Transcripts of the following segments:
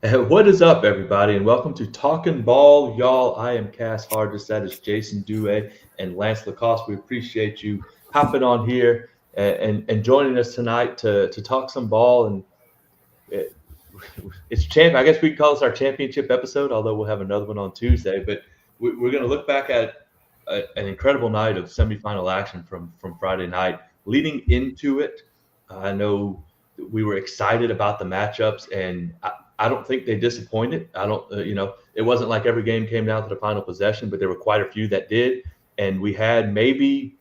What is up, everybody, and welcome to Talking Ball, y'all. I am Cass Hardest. That is Jason Due and Lance Lacoste. We appreciate you hopping on here and joining us tonight to talk some ball. And it, it's champ. I guess we could call this our championship episode, although we'll have another one on Tuesday. But we're going to look back at an incredible night of semifinal action from Friday night. Leading into it, I know we were excited about the matchups, and I don't think they disappointed. I don't, it wasn't like every game came down to the final possession, but there were quite a few that did. And we had maybe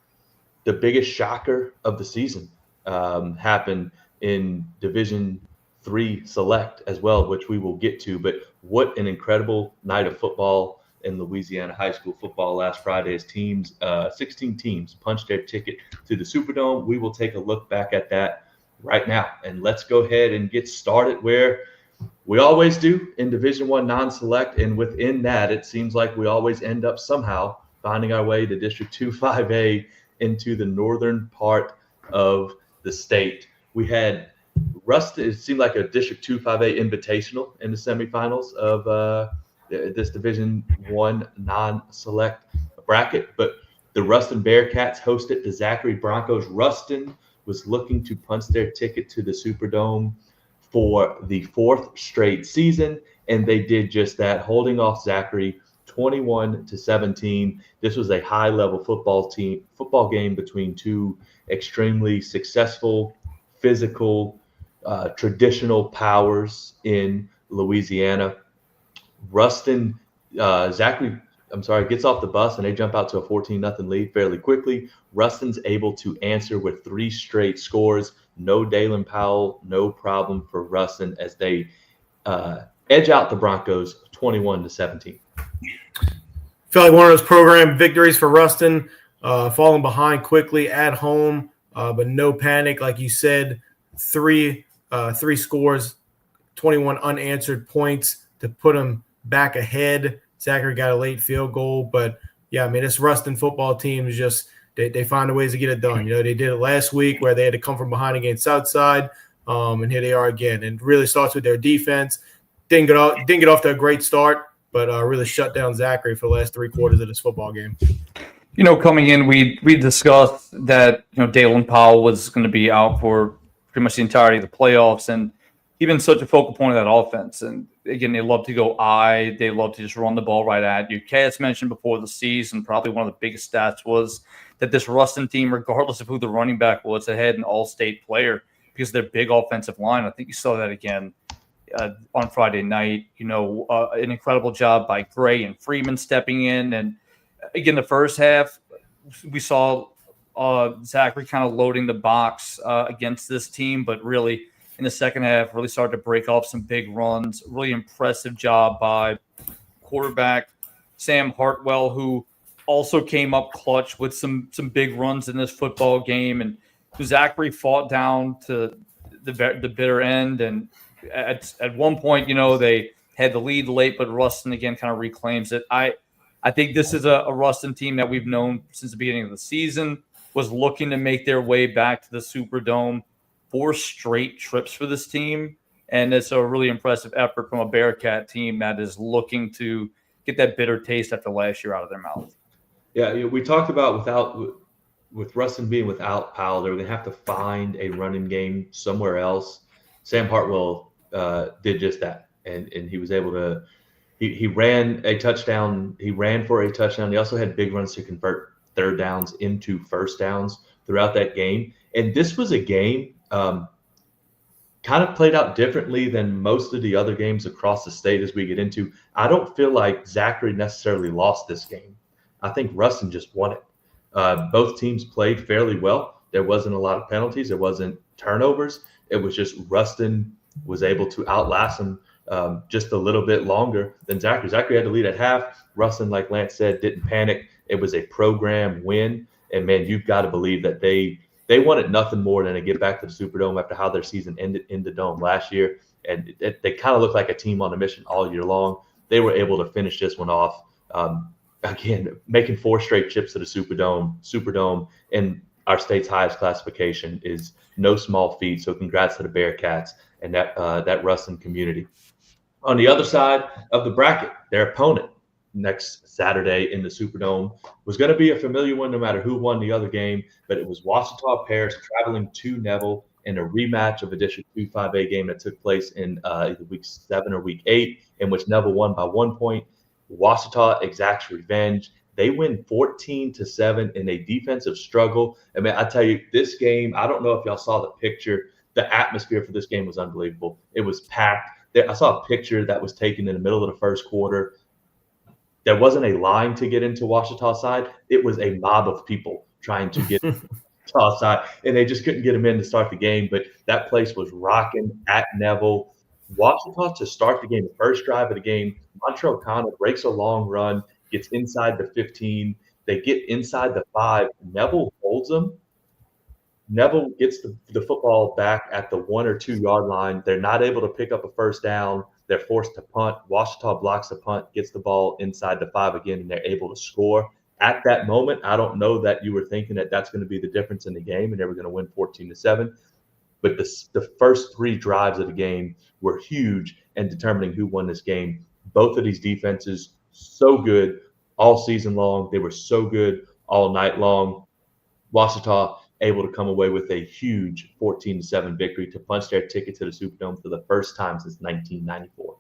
the biggest shocker of the season happen in Division III Select as well, which we will get to. But what an incredible night of football in Louisiana high school football last Friday as 16 teams punched their ticket to the Superdome. We will take a look back at that right now. And let's go ahead and get started where we always do in Division I non-select. And within that, it seems like we always end up somehow finding our way to District 2 5A into the northern part of the state. We had Ruston. It seemed like a District 2 5A invitational in the semifinals of this Division I non-select bracket, but the Ruston Bearcats hosted the Zachary Broncos. Ruston was looking to punch their ticket to the Superdome for the fourth straight season, and they did just that, holding off Zachary 21-17. This was a high-level football game between two extremely successful, physical, traditional powers in Louisiana. Ruston, Zachary, gets off the bus and they jump out to a 14-0 lead fairly quickly. Ruston's able to answer with three straight scores. No Dalen Powell, no problem for Ruston as they edge out the Broncos 21-17. Felt like one of those program victories for Ruston, falling behind quickly at home, but no panic. Like you said, three scores, 21 unanswered points to put them back ahead. Zachary got a late field goal, but yeah, I mean, this Ruston football team is just they find a ways to get it done. You know, they did it last week where they had to come from behind against Southside, and here they are again. And really starts with their defense. Didn't get off to a great start, but really shut down Zachary for the last three quarters of this football game. You know, coming in, we discussed that Dalen Powell was going to be out for pretty much the entirety of the playoffs, and he's been such a focal point of that offense. And again, they love to go they love to just run the ball right at you. Cass mentioned before the season, probably one of the biggest stats was that this Ruston team, regardless of who the running back was, they had an all-state player because of their big offensive line. I think you saw that again on Friday night. An incredible job by Gray and Freeman stepping in. And again, the first half, we saw Zachary kind of loading the box against this team, but really in the second half, really started to break off some big runs. Really impressive job by quarterback Sam Hartwell, who also came up clutch with some big runs in this football game. And Zachary fought down to the bitter end. And at one point, they had the lead late, but Ruston again kind of reclaims it. I think this is a Ruston team that we've known since the beginning of the season, was looking to make their way back to the Superdome. 4 straight trips for this team, and it's a really impressive effort from a Bearcat team that is looking to get that bitter taste after last year out of their mouth. Yeah, we talked about with Ruston being without Powell, they're going to have to find a running game somewhere else. Sam Hartwell did just that, and he was able to. He ran a touchdown. He ran for a touchdown. He also had big runs to convert third downs into first downs throughout that game. And this was a game kind of played out differently than most of the other games across the state as we get into. I don't feel like Zachary necessarily lost this game. I think Ruston just won it. Both teams played fairly well. There wasn't a lot of penalties. There wasn't turnovers. It was just Ruston was able to outlast them just a little bit longer than Zachary. Zachary had to lead at half. Ruston, like Lance said, didn't panic. It was a program win. And, man, you've got to believe that they wanted nothing more than to get back to the Superdome after how their season ended in the Dome last year. And they kind of looked like a team on a mission all year long. They were able to finish this one off, again, making 4 straight trips to the Superdome in our state's highest classification is no small feat. So congrats to the Bearcats and that Ruston community. On the other side of the bracket, their opponent next Saturday in the Superdome was going to be a familiar one no matter who won the other game, but it was Ouachita Parish traveling to Neville in a rematch of a District 2 5A game that took place in either week 7 or week 8, in which Neville won by 1 point. Ouachita exacts revenge. They win 14-7 in a defensive struggle. I mean, I tell you, this game, I don't know if y'all saw the picture. The atmosphere for this game was unbelievable. It was packed. I saw a picture that was taken in the middle of the first quarter. There wasn't a line to get into Ouachita side. It was a mob of people trying to get Ouachita side, and they just couldn't get them in to start the game. But that place was rocking at Neville. Ouachita to start the game, the first drive of the game, Montreal Connor breaks a long run, gets inside the 15. They get inside the 5. Neville holds them. Neville gets the football back at the 1 or 2 yard line. They're not able to pick up a first down. They're forced to punt. Ouachita blocks the punt, gets the ball inside the 5 again, and they're able to score. At that moment, I don't know that you were thinking that that's going to be the difference in the game and they were going to win 14-7. But the first 3 drives of the game were huge in determining who won this game. Both of these defenses, so good all season long. They were so good all night long. Ouachita able to come away with a huge 14-7 victory to punch their ticket to the Superdome for the first time since 1994.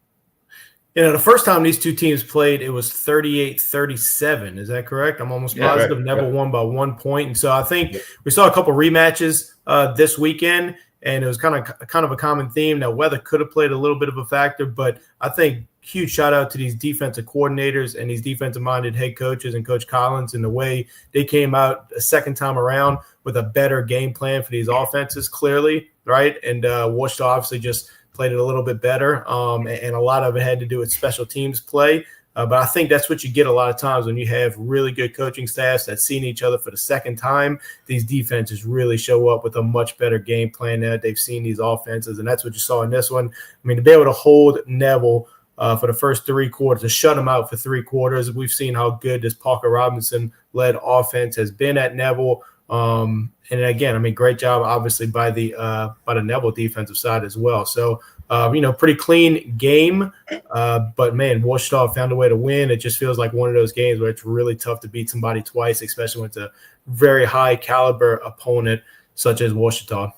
The first time these two teams played, it was 38-37. Is that correct? I'm almost positive Neville won by 1 point. And so I think we saw a couple rematches this weekend, and it was kind of a common theme that weather could have played a little bit of a factor. But I think huge shout out to these defensive coordinators and these defensive-minded head coaches and Coach Collins and the way they came out a second time around with a better game plan for these offenses, clearly, right? And Ouachita obviously just played it a little bit better, and a lot of it had to do with special teams play. But I think that's what you get a lot of times when you have really good coaching staffs that seen each other for the second time. These defenses really show up with a much better game plan that they've seen these offenses, and that's what you saw in this one. I mean, to be able to hold Neville for the first 3 quarters, to shut them out for 3 quarters. We've seen how good this Parker Robinson-led offense has been at Neville. And again, I mean, great job, obviously, by the Neville defensive side as well. So, pretty clean game. But, man, Ouachita found a way to win. It just feels like one of those games where it's really tough to beat somebody twice, especially when it's a very high-caliber opponent such as Ouachita.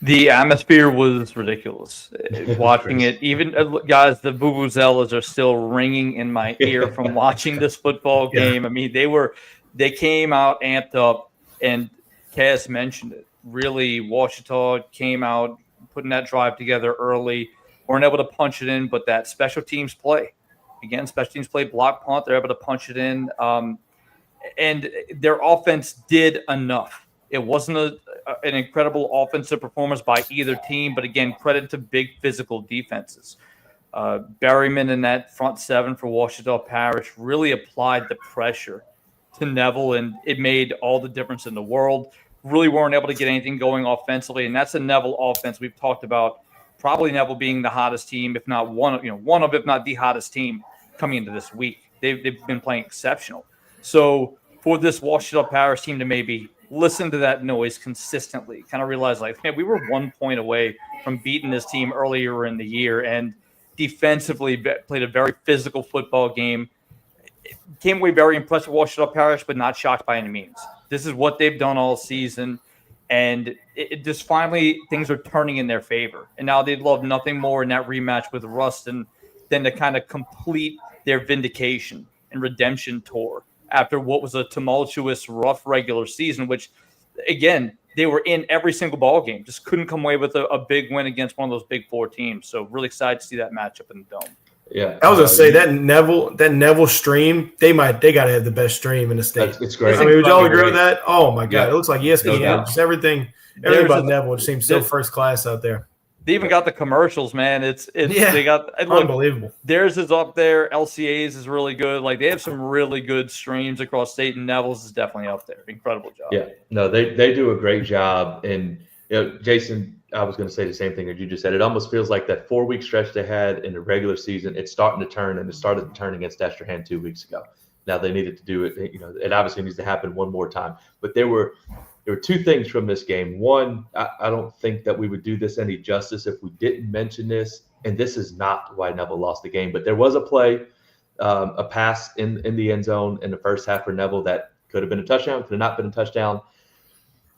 The atmosphere was ridiculous. Watching it, even guys, the vuvuzelas are still ringing in my ear from watching this football game. I mean, they came out amped up, and Cass mentioned it. Really, Ouachita came out putting that drive together early, weren't able to punch it in, but that special teams play. Again, special teams play block punt. They're able to punch it in, and their offense did enough. It wasn't an incredible offensive performance by either team, but again, credit to big physical defenses. Berryman in that front 7 for Ouachita Parish really applied the pressure to Neville, and it made all the difference in the world. Really weren't able to get anything going offensively, and that's a Neville offense we've talked about. Probably Neville being the hottest team, if not one of, if not the hottest team coming into this week. They've been playing exceptional. So for this Ouachita Parish team to maybe listen to that noise consistently, kind of realize, like, man, we were 1 point away from beating this team earlier in the year, and defensively played a very physical football game. Came away very impressed with Ouachita Parish, but not shocked by any means. This is what they've done all season, and it just finally things are turning in their favor. And now they'd love nothing more in that rematch with Ruston than to kind of complete their vindication and redemption tour after what was a tumultuous, rough regular season, which, again, they were in every single ball game, just couldn't come away with a big win against one of those Big Four teams. So really excited to see that matchup in the Dome. Yeah, I was gonna say that Neville stream, they got to have the best stream in the state. It's great. I mean, would y'all agree with that? Oh my God, It looks like ESPN. No, just everything about Neville seems so first class out there. They even got the commercials, man. They got unbelievable. Theirs is up there. LCA's is really good. Like, they have some really good streams across state, and Neville's is definitely up there. Incredible job. Yeah, no, they do a great job. And Jason, I was going to say the same thing that you just said. It almost feels like that 4-week stretch they had in the regular season, it's starting to turn, and it started to turn against Destrehan 2 weeks ago. Now they needed to do it. It obviously needs to happen one more time. But there were 2 things from this game. One, I don't think that we would do this any justice if we didn't mention this. And this is not why Neville lost the game. But there was a play, a pass in the end zone in the first half for Neville that could have been a touchdown, could have not been a touchdown.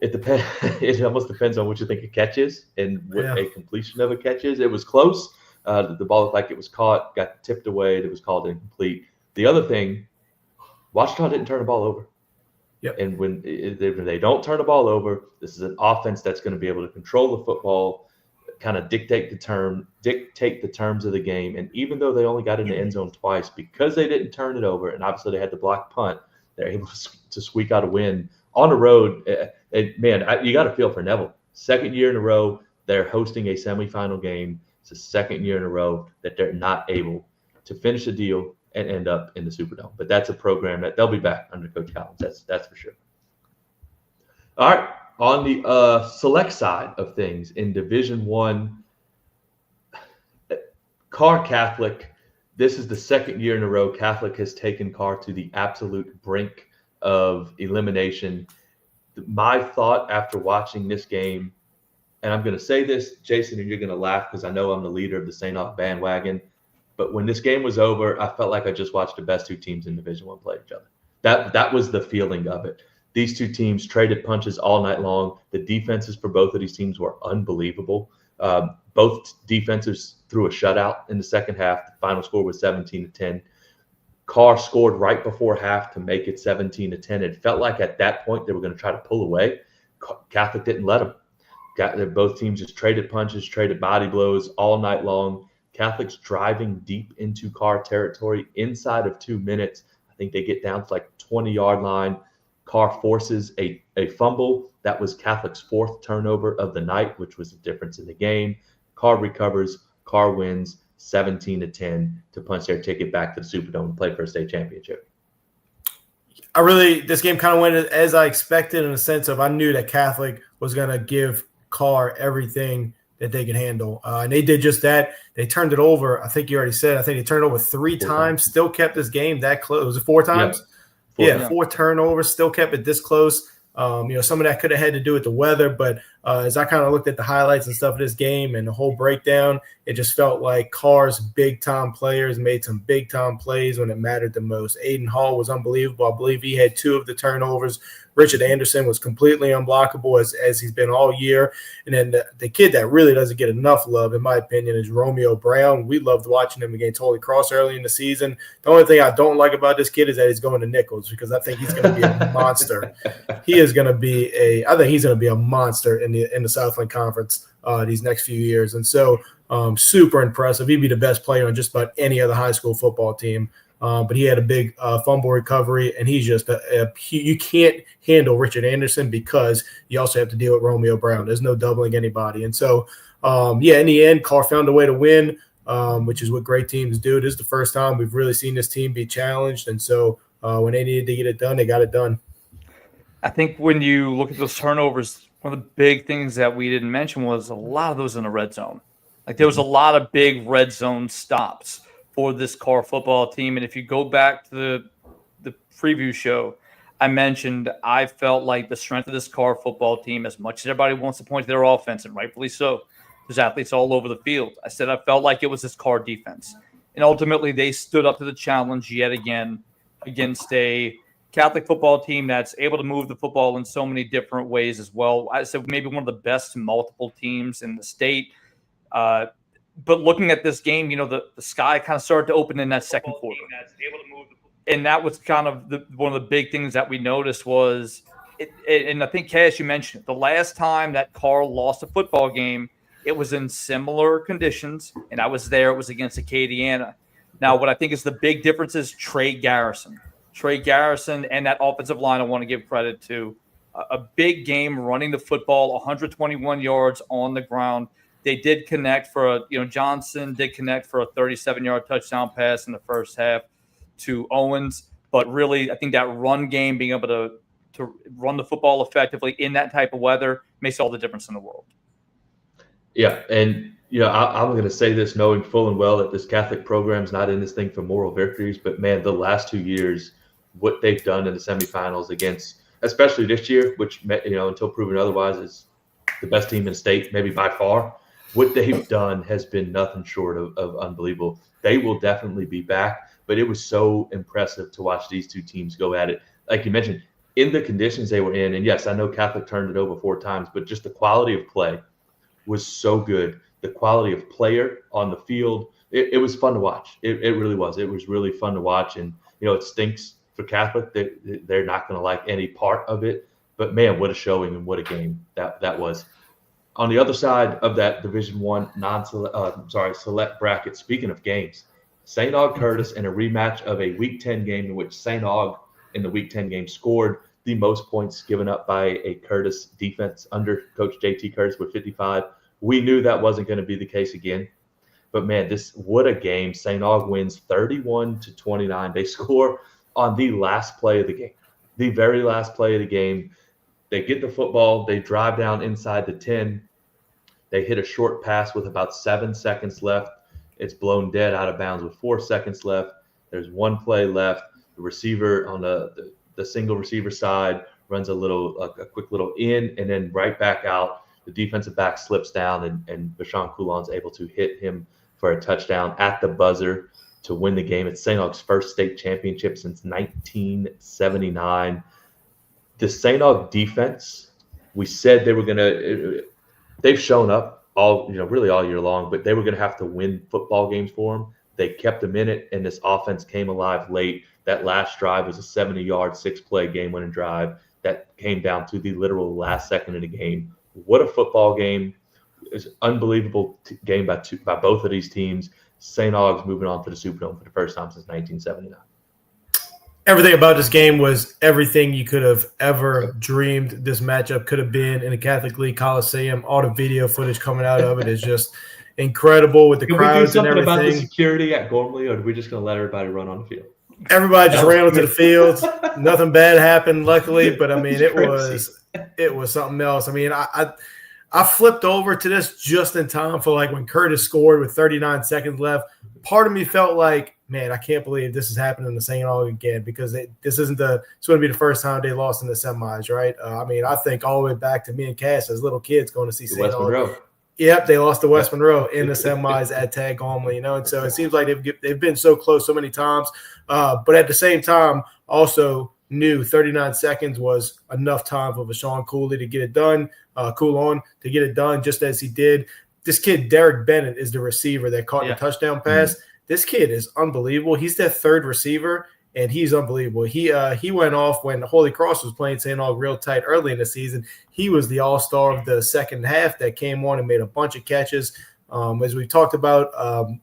It depends. It almost depends on what you think a catch is and what a completion of a catch is. It was close. The ball looked like it was caught, got tipped away. It was called incomplete. The other thing, Washington didn't turn the ball over. Yep. And when they don't turn the ball over, this is an offense that's going to be able to control the football, kind of dictate the terms of the game. And even though they only got in the end zone twice, because they didn't turn it over, and obviously they had the block punt, they're able to squeak out a win on the road. You got to feel for Neville. Second year in a row, they're hosting a semifinal game. It's the second year in a row that they're not able to finish the deal and end up in the Superdome. But that's a program that they'll be back under Coach Collins. That's for sure. All right. On the select side of things in Division I, Carr Catholic, this is the second year in a row Catholic has taken Carr to the absolute brink of elimination. My thought after watching this game, and I'm going to say this, Jason, and you're going to laugh because I know I'm the leader of the St. Aug bandwagon, but when this game was over, I felt like I just watched the best two teams in Division I play each other. That was the feeling of it. These two teams traded punches all night long. The defenses for both of these teams were unbelievable. Both defenses threw a shutout in the second half. The final score was 17-10. Carr scored right before half to make it 17-10. It felt like at that point they were going to try to pull away. Catholic didn't let them. Both teams just traded punches, traded body blows all night long. Catholic's driving deep into Carr territory inside of 2 minutes. I think they get down to like 20-yard line. Carr forces a fumble. That was Catholic's fourth turnover of the night, which was the difference in the game. Carr recovers. Carr wins 17-10 to punch their ticket back to the Superdome and play for a state championship. This game kind of went as I expected in the sense of I knew that Catholic was going to give Carr everything that they could handle. And they did just that. They turned it over. I think you already said, I think they turned it over three times, still kept this game that close. Was it 4 times? Yeah. 4 turnovers, still kept it this close. Some of that could have had to do with the weather, but as I kind of looked at the highlights and stuff of this game and the whole breakdown, it just felt like Carr's big-time players made some big-time plays when it mattered the most. Aiden Hall was unbelievable. I believe he had 2 of the turnovers. Richard Anderson was completely unblockable as he's been all year. And then the kid that really doesn't get enough love, in my opinion, is Romeo Brown. We loved watching him against Holy Cross early in the season. The only thing I don't like about this kid is that he's going to Nichols because I think he's going to be a monster. I think he's going to be a monster in the Southland Conference these next few years. And so super impressive. He'd be the best player on just about any other high school football team. But he had a big fumble recovery, and he's just you can't handle Richard Anderson because you also have to deal with Romeo Brown. There's no doubling anybody. And so, in the end, Carr found a way to win, which is what great teams do. This is the first time we've really seen this team be challenged. And so when they needed to get it done, they got it done. I think when you look at those turnovers, one of the big things that we didn't mention was a lot of those in the red zone. Like there was a lot of big red zone stops for this Carr football team. And if you go back to the preview show, I mentioned I felt like the strength of this Carr football team, as much as everybody wants to point to their offense, and rightfully so, there's athletes all over the field. I said I felt like it was this Carr defense. And ultimately, they stood up to the challenge yet again against a Catholic football team that's able to move the football in so many different ways as well. I said maybe one of the best multiple teams in the state. But looking at this game, the sky kind of started to open in that second quarter. And that was kind of one of the big things that we noticed was, and I think, Cash, you mentioned it, the last time that Carr lost a football game, it was in similar conditions, and I was there. It was against Acadiana. Now, what I think is the big difference is Trey Garrison. Trey Garrison and that offensive line I want to give credit to. A big game running the football, 121 yards on the ground. They did connect Johnson did connect for a 37-yard touchdown pass in the first half to Owens. But really, I think that run game, being able to run the football effectively in that type of weather makes all the difference in the world. Yeah, and I'm going to say this knowing full and well that this Catholic program is not in this thing for moral victories, but man, the last 2 years, what they've done in the semifinals against, especially this year, which until proven otherwise is the best team in the state, maybe by far. what they've done has been nothing short of unbelievable. They will definitely be back, but it was so impressive to watch these two teams go at it. Like you mentioned, in the conditions they were in, and yes, I know Catholic turned it over 4 times, but just the quality of play was so good. The quality of player on the field, it was fun to watch. It really was. It was really fun to watch. And, it stinks for Catholic. They're not going to like any part of it. But, man, what a showing and what a game that was. On the other side of that Division I select bracket, speaking of games, St. Aug Curtis in a rematch of a Week 10 game in which St. Aug in the Week 10 game scored the most points given up by a Curtis defense under Coach JT Curtis with 55. We knew that wasn't going to be the case again. But, man, what a game. St. Aug wins 31-29. They score on the last play of the game, the very last play of the game. They get the football. They drive down inside the 10. They hit a short pass with about 7 seconds left. It's blown dead out of bounds with 4 seconds left. There's one play left. The receiver on the single receiver side runs a quick little in and then right back out. The defensive back slips down and Bashan Coulon's able to hit him for a touchdown at the buzzer to win the game. It's St. Aug's first state championship since 1979. The St. Aug defense, we said they were going to – they've shown up really all year long, but they were going to have to win football games for them. They kept them in it, and this offense came alive late. That last drive was a 70-yard, 6-play game-winning drive that came down to the literal last second of the game. What a football game. It's an unbelievable game by both of these teams. St. Aug's moving on to the Superdome for the first time since 1979. Everything about this game was everything you could have ever dreamed this matchup could have been in a Catholic League Coliseum. All the video footage coming out of it is just incredible with the crowds and everything. About the security at Gormley, or are we just going to let everybody run on the field? Everybody just ran onto the field. Nothing bad happened, luckily, but I mean, it was something else. I mean, I flipped over to this just in time for like when Curtis scored with 39 seconds left. Part of me felt like, man, I can't believe this is happening to St. Aug again because this isn't it's going to be the first time they lost in the semis, right? I mean, I think all the way back to me and Cass as little kids going to see St. Aug. Yep, they lost to West Monroe in the semis at Tag Gormley, and so it seems like they've been so close so many times. But at the same time, also knew 39 seconds was enough time for Bashan Coulon to get it done, to get it done just as he did. This kid, Derek Bennett, is the receiver that caught the touchdown pass. Mm-hmm. This kid is unbelievable. He's their third receiver, and he's unbelievable. He went off when Holy Cross was playing St. Aug real tight early in the season. He was the all-star of the second half that came on and made a bunch of catches. As we talked about,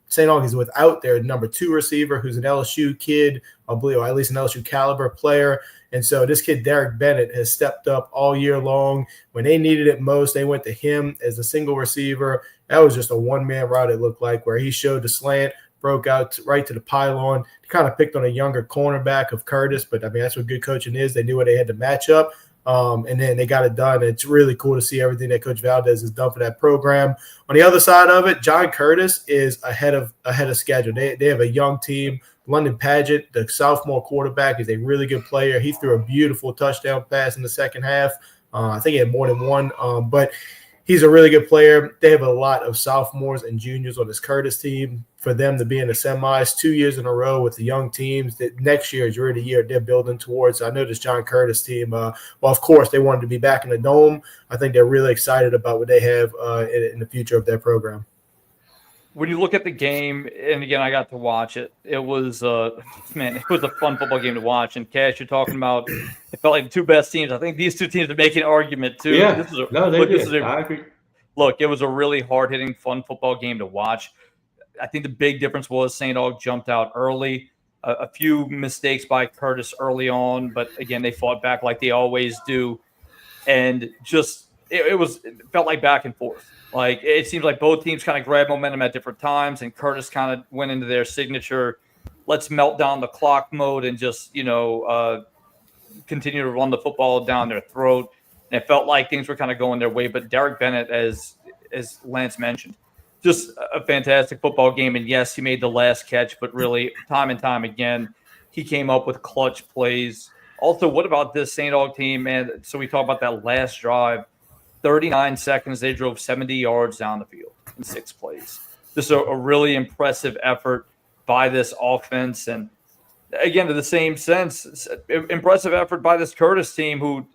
St. Aug is without their number 2 receiver, who's an LSU kid, I believe, or at least an LSU caliber player. And so this kid, Derek Bennett, has stepped up all year long. When they needed it most, they went to him as a single receiver. That was just a one-man route, it looked like, where he showed the slant, broke out right to the pylon, kind of picked on a younger cornerback of Curtis. But, I mean, that's what good coaching is. They knew where they had to match up. And then they got it done. It's really cool to see everything that Coach Valdez has done for that program. On the other side of it, John Curtis is ahead of schedule. They have a young team. London Padgett, the sophomore quarterback, is a really good player. He threw a beautiful touchdown pass in the second half. I think he had more than one, but he's a really good player. They have a lot of sophomores and juniors on this Curtis team. For them to be in the semis 2 years in a row with the young teams, that next year is really the year they're building towards. I know this John Curtis team, well, of course, they wanted to be back in the Dome. I think they're really excited about what they have in the future of their program. When you look at the game, and again, I got to watch it, it was a fun football game to watch. And Cash, you're talking about, it felt like the two best teams. I think these two teams are making an argument too. Yeah, I agree. Look, it was a really hard-hitting, fun football game to watch. I think the big difference was St. Aug jumped out early. A few mistakes by Curtis early on, but again, they fought back like they always do. And just it felt like back and forth. Like it seems like both teams kind of grabbed momentum at different times, and Curtis kind of went into their signature, let's melt down the clock mode and just continue to run the football down their throat. And it felt like things were kind of going their way. But Derek Bennett, as Lance mentioned, just a fantastic football game. And yes, he made the last catch, but really time and time again, he came up with clutch plays. Also, what about this St. Aug team, man? So we talk about that last drive, 39 seconds, they drove 70 yards down the field. in 6 plays. This is a really impressive effort by this offense. And again, to the same sense, impressive effort by this Curtis team, who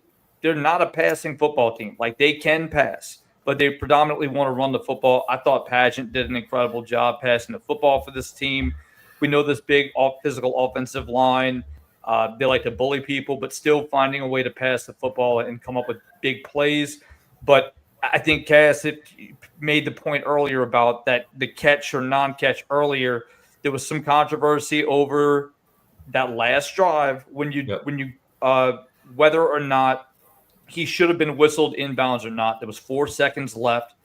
they're not a passing football team. Like, they can pass, but they predominantly want to run the football. I thought Pageant did an incredible job passing the football for this team. We know this big physical offensive line. They like to bully people, but still finding a way to pass the football and come up with big plays. But I think Cass made the point earlier about that the catch or non-catch earlier. There was some controversy over that last drive when you whether or not he should have been whistled inbounds or not. There was 4 seconds left.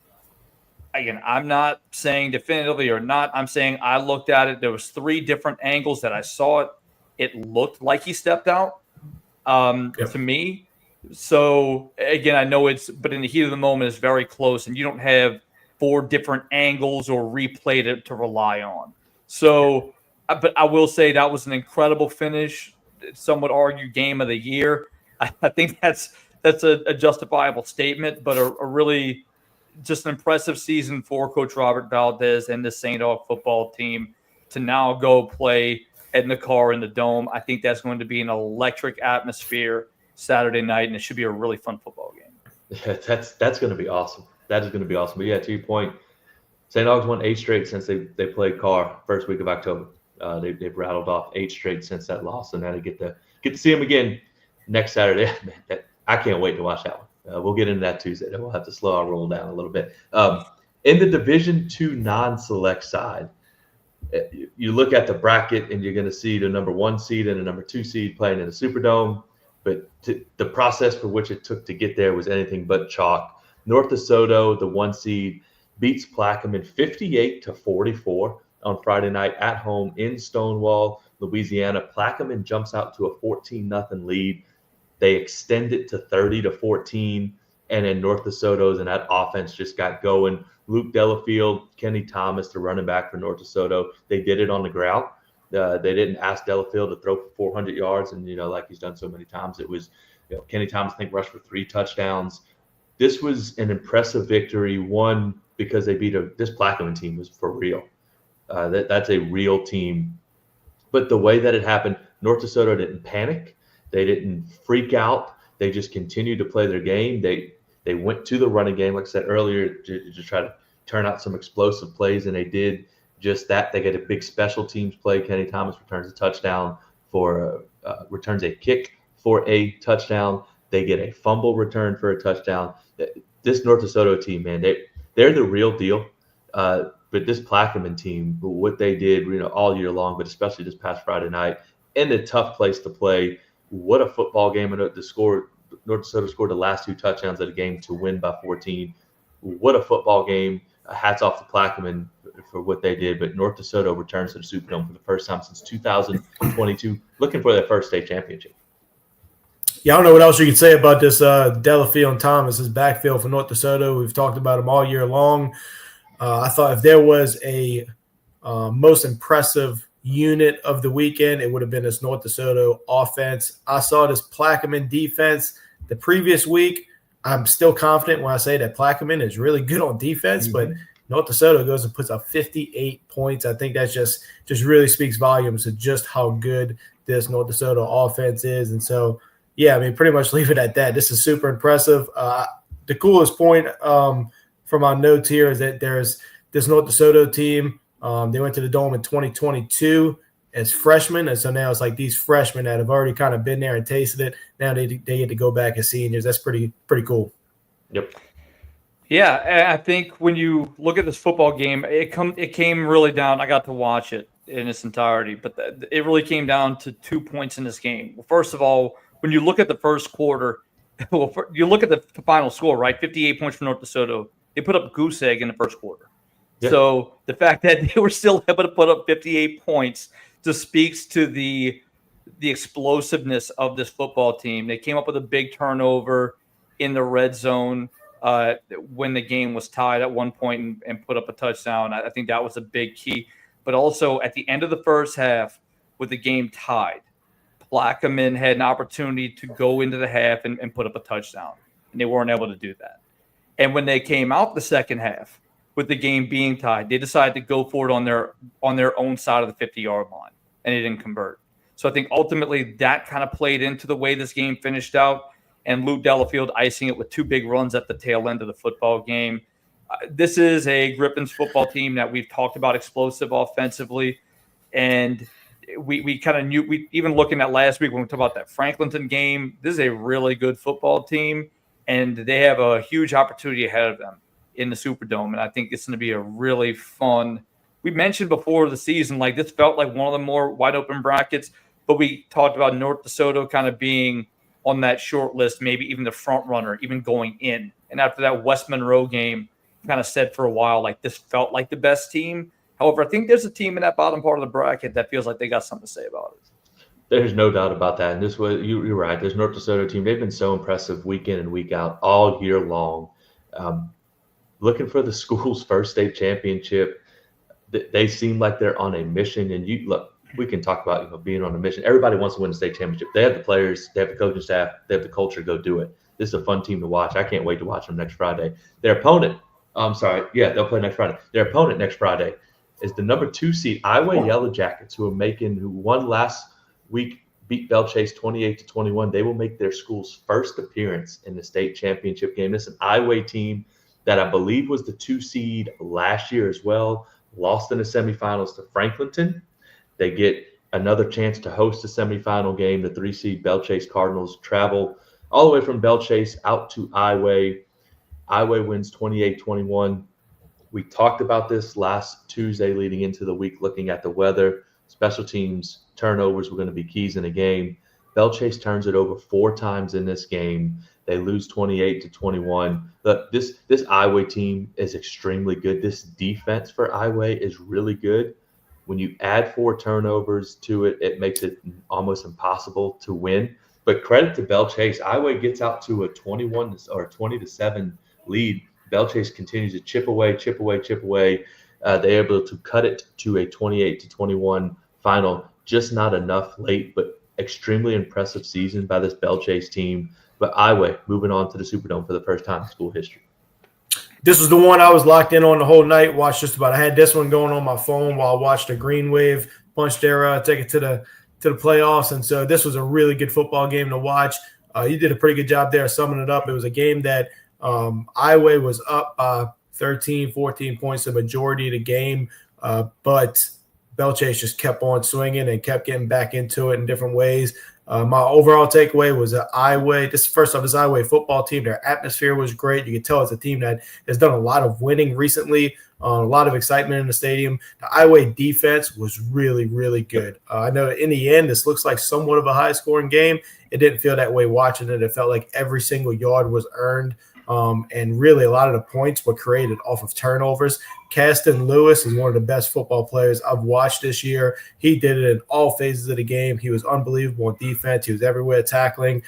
Again, I'm not saying definitively or not. I'm saying I looked at it. There was 3 different angles that I saw it. It looked like he stepped out to me. So again, I know but in the heat of the moment, it's very close, and you don't have 4 different angles or replay to rely on. So, but I will say that was an incredible finish. Some would argue game of the year. I think that's a justifiable statement, but a really just an impressive season for Coach Robert Valdez and the St. Aug football team to now go play at Nakar in the Dome. I think that's going to be an electric atmosphere Saturday night, and it should be a really fun football game. Yeah, that's going to be awesome. That is going to be awesome. But yeah, to your point, St. Aug's won 8 straight since they played Carr first week of October. They've rattled off 8 straight since that loss, and now to get to see them again next Saturday. I can't wait to watch that one. We'll get into that Tuesday. Then we'll have to slow our roll down a little bit. In the Division II non-select side, you look at the bracket and you're going to see the number 1 seed and the number 2 seed playing in the Superdome. But the process for which it took to get there was anything but chalk. North DeSoto, the 1 seed, beats Plaquemine 58-44 on Friday night at home in Stonewall, Louisiana. Plaquemine jumps out to a 14-0 lead. They extend it to 30-14, and then North DeSoto's and that offense just got going. Luke Delafield, Kenny Thomas, the running back for North DeSoto, they did it on the ground. They didn't ask Delafield to throw for 400 yards, and like he's done so many times, it was Kenny Thomas, I think, rushed for 3 touchdowns. This was an impressive victory. One, because they beat this Plaquemine team was for real. That's a real team. But the way that it happened, North DeSoto didn't panic. They didn't freak out. They just continued to play their game. They went to the running game, like I said earlier, to try to turn out some explosive plays, and they did just that. They get a big special teams play. Kenny Thomas returns a touchdown returns a kick for a touchdown. They get a fumble return for a touchdown. This North DeSoto team, man, they're the real deal. But this Plaquemine team, what they did, all year long, but especially this past Friday night, in a tough place to play. What a football game! And North DeSoto scored the last 2 touchdowns of the game to win by 14. What a football game! Hats off to Plaquemine for what they did. But North DeSoto returns to the Superdome for the first time since 2022, looking for their first state championship. Yeah, I don't know what else you could say about this Delafield and Thomas, this backfield for North DeSoto. We've talked about them all year long. I thought if there was a most impressive unit of the weekend, it would have been this North DeSoto offense. I saw this Plaquemine defense the previous week. I'm still confident when I say that Plaquemine is really good on defense, but North DeSoto goes and puts up 58 points. I think that just really speaks volumes to just how good this North DeSoto offense is. And so, yeah, I mean, pretty much leave it at that. This is super impressive. The coolest point from my notes here is that there's this North DeSoto team. They went to the Dome in 2022 as freshmen, and so now it's like these freshmen that have already kind of been there and tasted it. Now they get to go back as seniors. That's pretty cool. Yep. Yeah, I think when you look at this football game, it came really down. I got to watch it in its entirety, but it really came down to 2 points in this game. Well, first of all, when you look at the first quarter, you look at the final score, right? 58 points for North DeSoto. They put up a goose egg in the first quarter. Yeah. So the fact that they were still able to put up 58 points just speaks to the explosiveness of this football team. They came up with a big turnover in the red zone when the game was tied at one point and put up a touchdown. I think that was a big key. But also at the end of the first half, with the game tied, Plaquemine had an opportunity to go into the half and put up a touchdown, and they weren't able to do that. And when they came out the second half, with the game being tied, they decided to go for it on their own side of the 50-yard line, and it didn't convert. So I think ultimately that kind of played into the way this game finished out, and Luke Delafield icing it with 2 big runs at the tail end of the football game. This is a Griffins football team that we've talked about explosive offensively, and we kind of knew, even looking at last week when we talked about that Franklinton game, this is a really good football team, and they have a huge opportunity ahead of them in the Superdome. And I think it's going to be a really fun. We mentioned before the season, like this felt like one of the more wide open brackets, but we talked about North DeSoto kind of being on that short list, maybe even the front runner, even going in. And after that West Monroe game, kind of said for a while, like this felt like the best team. However, I think there's a team in that bottom part of the bracket that feels like they got something to say about it. There's no doubt about that. And this was, you're right. This North DeSoto team, they've been so impressive week in and week out all year long. Looking for the school's first state championship. They seem like they're on a mission. And you look, we can talk about being on a mission. Everybody wants to win the state championship. They have the players, they have the coaching staff, they have the culture to go do it. This is a fun team to watch. I can't wait to watch them next Friday. Their opponent, they'll play next Friday. Their opponent next Friday is the number 2 seed Iowa Yellow Jackets, who won last week, beat Belle Chase 28-21. They will make their school's first appearance in the state championship game. This is an Iowa team that I believe was the 2 seed last year as well, lost in the semifinals to Franklinton. They get another chance to host a semifinal game. The 3 seed Belle Chase Cardinals travel all the way from Belle Chase out to Iowa. Iowa wins 28-21. We talked about this last Tuesday leading into the week, looking at the weather. Special teams turnovers were going to be keys in the game. Belle Chase turns it over 4 times in this game. They lose 28-21. Look, this Iowa team is extremely good. This defense for Iowa is really good. When you add 4 turnovers to it, it makes it almost impossible to win. But credit to Belle Chase. Iowa gets out to a 21 or 20-7 lead. Belle Chase continues to chip away. They're able to cut it to a 28-21 final. Just not enough late, but extremely impressive season by this Belle Chase team. But Iowa moving on to the Superdome for the first time in school history. This was the one I was locked in on the whole night. Watched just about. I had this one going on my phone while I watched the Green Wave punch their ticket to the playoffs, and so this was a really good football game to watch. You did a pretty good job there summing it up. It was a game that Iowa was up by 13, 14 points the majority of the game, but Belle Chase just kept on swinging and kept getting back into it in different ways. My overall takeaway was that Iowa, this Iowa football team, their atmosphere was great. You can tell it's a team that has done a lot of winning recently, a lot of excitement in the stadium. The Iowa defense was really, really good. I know in the end, this looks like somewhat of a high-scoring game. It didn't feel that way watching it. It felt like every single yard was earned. And really a lot of the points were created off of turnovers. Caston Lewis is one of the best football players I've watched this year. He did it in all phases of the game. He was unbelievable on defense. He was everywhere tackling.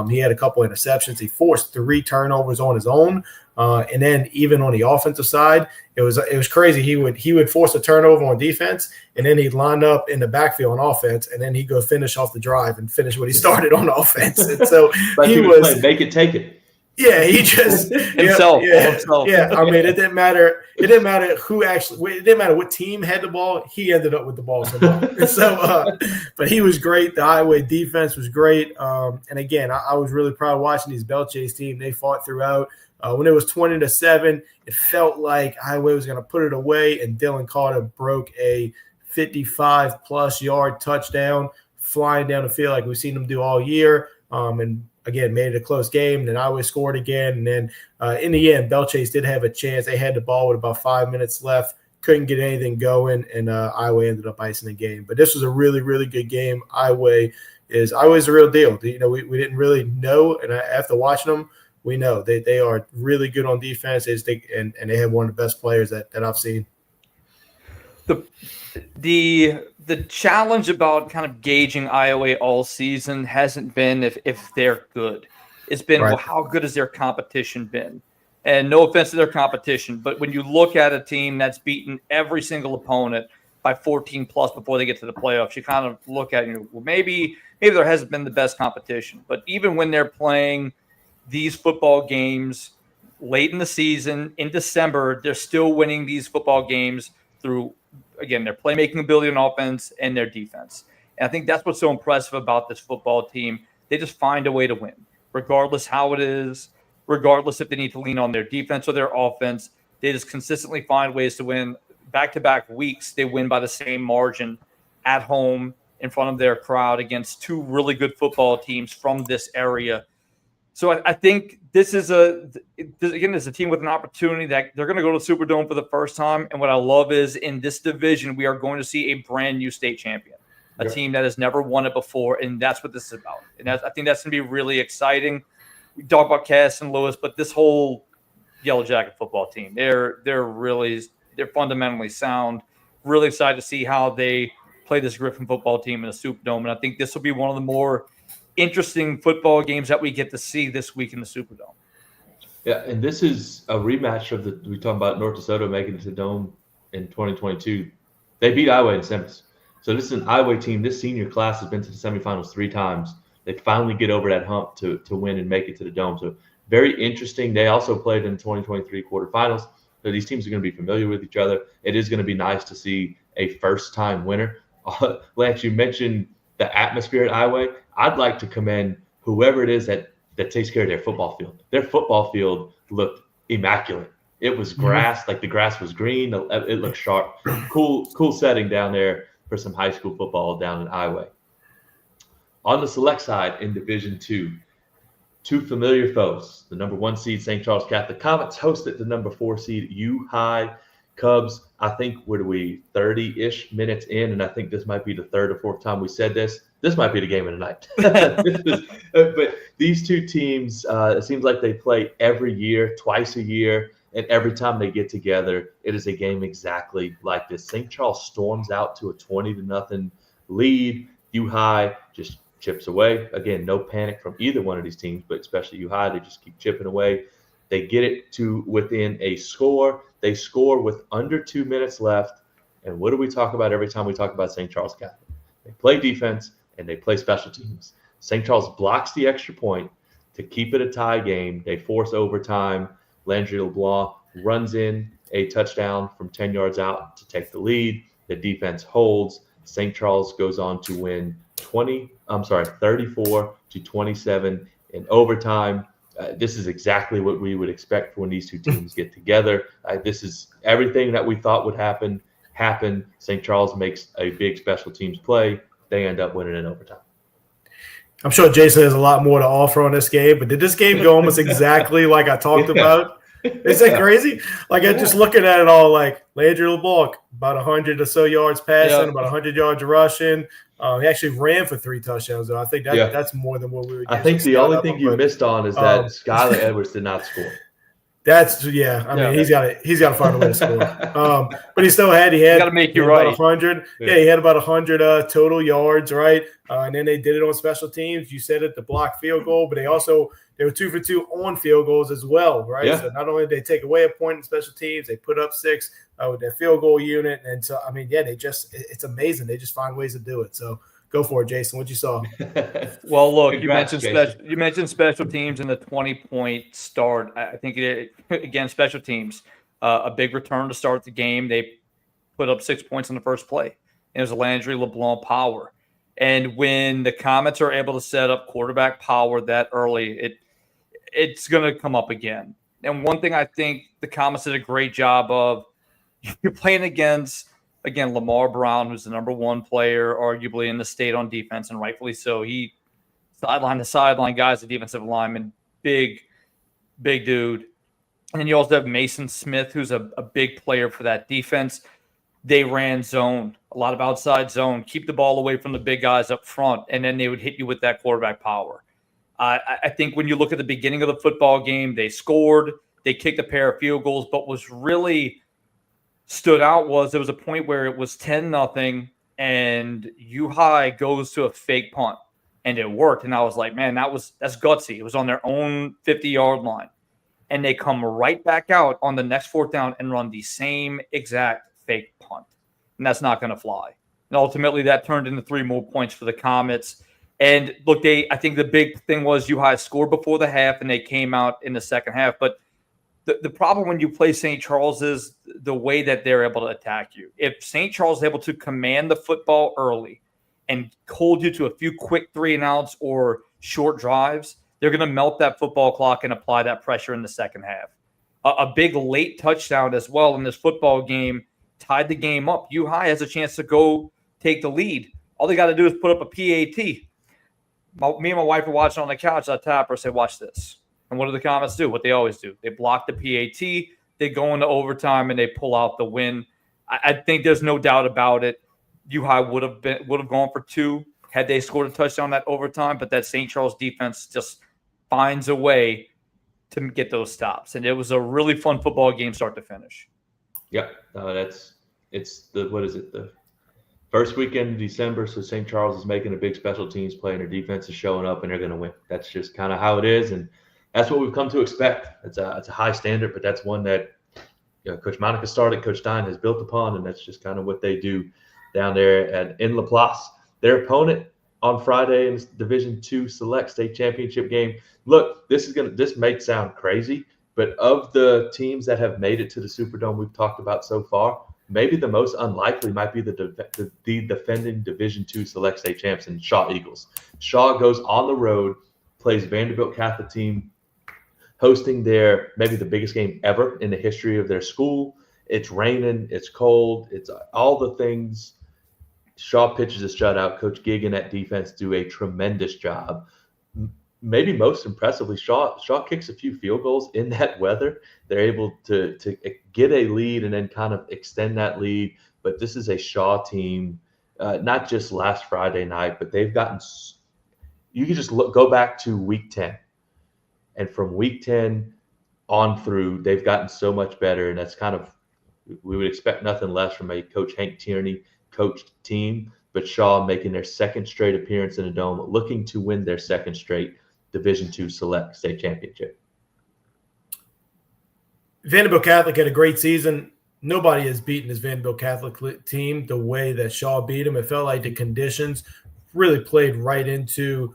He had a couple interceptions. He forced 3 turnovers on his own. And then even on the offensive side, it was crazy. He would force a turnover on defense, and then he'd line up in the backfield on offense, and then he'd go finish off the drive and finish what he started on offense. And so he was make it, take it. Yeah, he just himself. Yeah, I mean, it didn't matter. It didn't matter who actually. It didn't matter what team had the ball. He ended up with the ball somehow. And so, but he was great. The Iowa defense was great. And again, I was really proud of watching these Belle Chase team. They fought throughout. When it was 20-7, it felt like Iowa was going to put it away, and Dylan Carter broke a 55-plus yard touchdown, flying down the field like we've seen him do all year. And again, made it a close game. Then Iowa scored again. And then in the end, Belle Chase did have a chance. They had the ball with about 5 minutes left, couldn't get anything going, and Iowa ended up icing the game. But this was a really, really good game. Iowa is the real deal. You know, we didn't really know, and after watching them, we know they are really good on defense. And they have one of the best players that I've seen. The challenge about kind of gauging Iowa all season hasn't been if they're good. It's been, well, how good has their competition been? And no offense to their competition, but when you look at a team that's beaten every single opponent by 14 plus before they get to the playoffs, you kind of look at it, well, maybe there hasn't been the best competition. But even when they're playing these football games late in the season, in December, they're still winning these football games through, again, their playmaking ability on offense and their defense. And I think that's what's so impressive about this football team. They just find a way to win, regardless how it is, regardless if they need to lean on their defense or their offense. They just consistently find ways to win. Back-to-back weeks, they win by the same margin at home in front of their crowd against two really good football teams from this area. So I think this is a team with an opportunity that they're going to go to the Superdome for the first time. And what I love is in this division, we are going to see a brand new state champion, a team that has never won it before. And that's what this is about. And I think that's going to be really exciting. We talk about Cass and Lewis, but this whole Yellow Jacket football team, they're fundamentally sound. Really excited to see how they play this Griffin football team in the Superdome. And I think this will be one of the more interesting football games that we get to see this week in the Superdome. Yeah, and this is a rematch of we talking about North DeSoto making it to Dome in 2022. They beat Iowa in semis. So this is an Iowa team. This senior class has been to the semifinals 3 times. They finally get over that hump to win and make it to the Dome. So very interesting. They also played in the 2023 quarterfinals. So these teams are going to be familiar with each other. It is going to be nice to see a first-time winner. Lance, you mentioned the atmosphere at Iowa. I'd like to commend whoever it is that takes care of their football field. Their football field looked immaculate. It was grass, like the grass was green. It looked sharp. Cool setting down there for some high school football down in Iowa. On the select side in Division II, 2 familiar foes. The number 1 seed, St. Charles Catholic Comets, hosted the number 4 seed, U High Cubs. I think, what are we, 30-ish minutes in, and I think this might be the 3rd or 4th time we said this. This might be the game of the night. But these 2 teams, it seems like they play every year, twice a year, and every time they get together, it is a game exactly like this. St. Charles storms out to a 20-0 lead. U High just chips away. Again, no panic from either one of these teams, but especially U High, they just keep chipping away. They get it to within a score. They score with under 2 minutes left. And what do we talk about every time we talk about St. Charles Catholic? They play defense and they play special teams. St. Charles blocks the extra point to keep it a tie game. They force overtime. Landry LeBlanc runs in a touchdown from 10 yards out to take the lead. The defense holds. St. Charles goes on to win 34-27 in overtime. This is exactly what we would expect when these 2 teams get together. This is everything that we thought would happen. St. Charles makes a big special teams play. They end up winning in overtime. I'm sure Jason has a lot more to offer on this game, but did this game go almost exactly like I talked about? Is that crazy? Like, I'm just looking at it all like Landry LeBlanc, about 100 or so yards passing, about 100 yards rushing. He actually ran for 3 touchdowns, though. I think that's more than what we would. I think the only thing you missed on is that Skylar Edwards did not score. That's I mean, he's got to find a way to score. But he got to make you right. 100. Yeah, he had about 100 total yards, right? And then they did it on special teams. You said it, the block field goal, but they were 2 for 2 on field goals as well, right? Yeah. So not only did they take away a point in special teams, they put up 6 with their field goal unit. And so, I mean, it's amazing. They just find ways to do it. So go for it, Jason. What you saw? Well, look, you mentioned special teams and the 20-point start. I think, again, special teams, a big return to start the game. They put up 6 points in the first play. And it was a Landry LeBlanc power. And when the Comets are able to set up quarterback power that early, it's going to come up again. And one thing I think the Comets did a great job of, you're playing against, again, Lamar Brown, who's the number 1 player, arguably in the state on defense, and rightfully so. He sideline to sideline guys, the defensive lineman, big dude. And then you also have Mason Smith, who's a big player for that defense. They ran zone, a lot of outside zone, keep the ball away from the big guys up front, and then they would hit you with that quarterback power. I think when you look at the beginning of the football game, they scored, they kicked a pair of field goals, but was really stood out was there was a point where it was 10-0 and U High goes to a fake punt, and it worked. And I was like, man, that's gutsy. It was on their own 50-yard line, and they come right back out on the next 4th down and run the same exact fake punt, and that's not going to fly. And ultimately, that turned into 3 more points for the Comets. And look, I think the big thing was U High scored before the half, and they came out in the second half. But The problem when you play St. Charles is the way that they're able to attack you. If St. Charles is able to command the football early and hold you to a few quick 3 and outs or short drives, they're going to melt that football clock and apply that pressure in the second half. A big late touchdown as well in this football game tied the game up. U-High has a chance to go take the lead. All they got to do is put up a PAT. Me and my wife are watching on the couch. I tap her, say, watch this. And what do the comments do? What they always do. They block the PAT, they go into overtime, and they pull out the win. I think there's no doubt about it. U-High would have gone for 2 had they scored a touchdown that overtime, but that St. Charles defense just finds a way to get those stops. And it was a really fun football game start to finish. Yep. It's the first weekend of December, so St. Charles is making a big special teams play, and their defense is showing up, and they're going to win. That's just kind of how it is, and that's what we've come to expect. It's a high standard, but that's one that Coach Monica started, Coach Stein has built upon, and that's just kind of what they do down there in Laplace. Their opponent on Friday in Division II Select State Championship game. Look, this may sound crazy, but of the teams that have made it to the Superdome we've talked about so far, maybe the most unlikely might be the defending Division II Select State champs and Shaw Eagles. Shaw goes on the road, plays Vanderbilt Catholic team, hosting maybe the biggest game ever in the history of their school. It's raining, it's cold, it's all the things. Shaw pitches a shutout. Coach Gigan at defense do a tremendous job. Maybe most impressively, Shaw kicks a few field goals in that weather. They're able to get a lead and then kind of extend that lead. But this is a Shaw team, not just last Friday night, but they've gotten – you can just go back to Week 10. And from Week 10 on through, they've gotten so much better. And that's kind of – we would expect nothing less from a Coach Hank Tierney coached team. But Shaw making their second straight appearance in the Dome, looking to win their second straight Division II Select State Championship. Vanderbilt Catholic had a great season. Nobody has beaten this Vanderbilt Catholic team the way that Shaw beat them. It felt like the conditions really played right into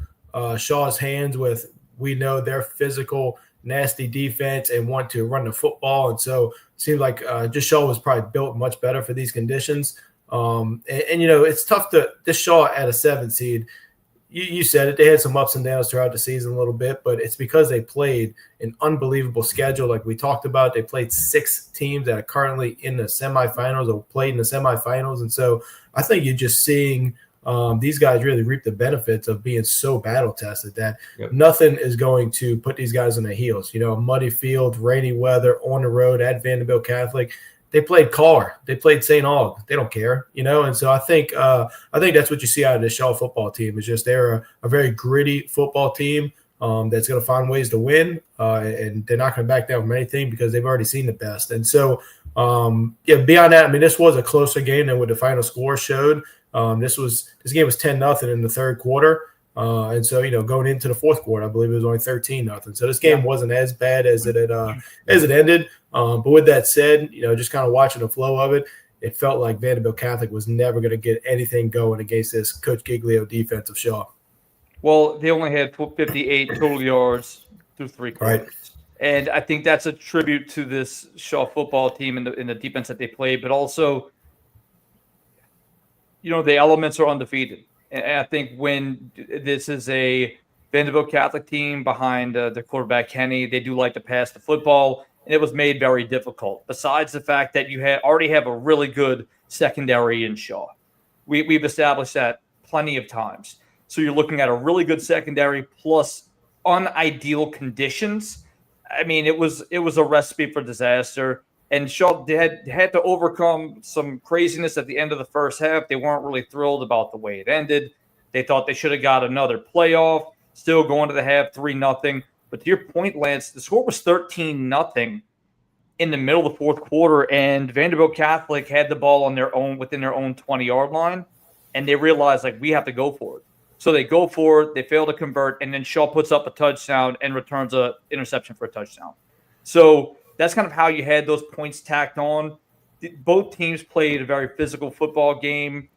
Shaw's hands with, we know, their physical, nasty defense and want to run the football. And so it seemed like just Shaw was probably built much better for these conditions. And it's tough this Shaw at a 7 seed. You said it. They had some ups and downs throughout the season a little bit, but it's because they played an unbelievable schedule. Like we talked about, they played 6 teams that are currently in the semifinals or played in the semifinals. And so I think you're just seeing these guys really reap the benefits of being so battle tested that nothing is going to put these guys on their heels. A muddy field, rainy weather, on the road at Vanderbilt Catholic. They played Carr. They played St. Aug. They don't care, And so I think that's what you see out of this Shaw football team is just they're a very gritty football team that's going to find ways to win, and they're not going to back down from anything because they've already seen the best. And so, beyond that, I mean, this was a closer game than what the final score showed. This game was 10-0 in the third quarter. And so, going into the fourth quarter, I believe it was only 13-0. So this game wasn't as bad as it ended. But with that said, just kind of watching the flow of it felt like Vanderbilt Catholic was never going to get anything going against this Coach Giglio defense of Shaw. Well, they only had 58 total yards through 3 quarters. Right. And I think that's a tribute to this Shaw football team and the defense that they played, but also, the elements are undefeated. And I think when this is a Vanderbilt Catholic team behind their quarterback, Kenny, they do like to pass the football, and it was made very difficult. Besides the fact that you already have a really good secondary in Shaw. We've established that plenty of times. So you're looking at a really good secondary plus unideal conditions. I mean, it was a recipe for disaster. And Shaw had to overcome some craziness at the end of the first half. They weren't really thrilled about the way it ended. They thought they should have got another playoff, still going to the half 3-0. But to your point, Lance, the score was 13-0 in the middle of the fourth quarter, and Vanderbilt Catholic had the ball within their own 20-yard line, and they realized, we have to go for it. So they go for it, they fail to convert, and then Shaw puts up a touchdown and returns an interception for a touchdown. So that's kind of how you had those points tacked on. Both teams played a very physical football game.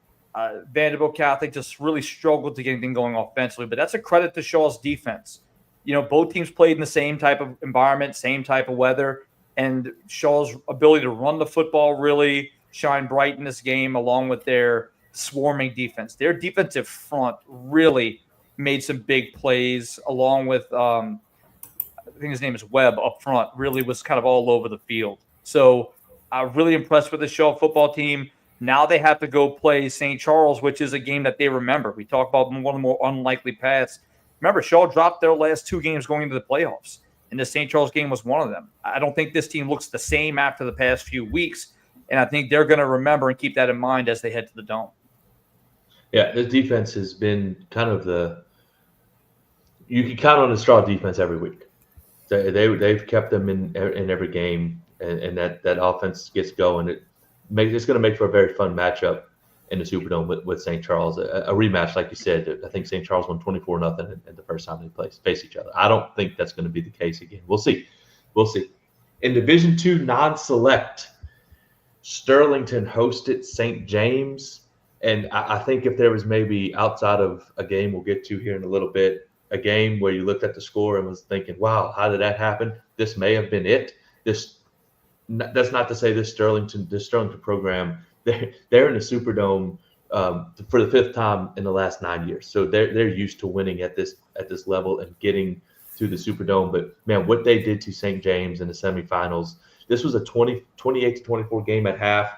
Vanderbilt Catholic just really struggled to get anything going offensively, but that's a credit to Shaw's defense. Both teams played in the same type of environment, same type of weather, And Shaw's ability to run the football really shined bright in this game, along with their swarming defense. Their defensive front really made some big plays, along with I think his name is Webb up front, really was kind of all over the field. So I'm really impressed with the Shaw football team. Now they have to go play St. Charles, which is a game that they remember. We talk about one of the more unlikely paths. Remember, Shaw dropped their last 2 games going into the playoffs, and the St. Charles game was one of them. I don't think this team looks the same after the past few weeks, and I think they're going to remember and keep that in mind as they head to the Dome. Yeah, the defense has been kind of you can count on the Straw defense every week. They've kept them in every game, and that offense gets going. It's going to make for a very fun matchup in the Superdome with St. Charles, a rematch, like you said. I think St. Charles won 24-0 in the first time they face each other. I don't think that's going to be the case again. We'll see. In Division II non-select, Sterlington hosted St. James, and I think if there was maybe outside of a game we'll get to here in a little bit, a game where you looked at the score and was thinking, wow, how did that happen? This may have been it. That's not to say this Sterlington program, they're in the Superdome for the 5th time in the last 9 years. So they're used to winning at this level and getting to the Superdome. But man, what they did to St. James in the semifinals, this was a 28-24 game at half.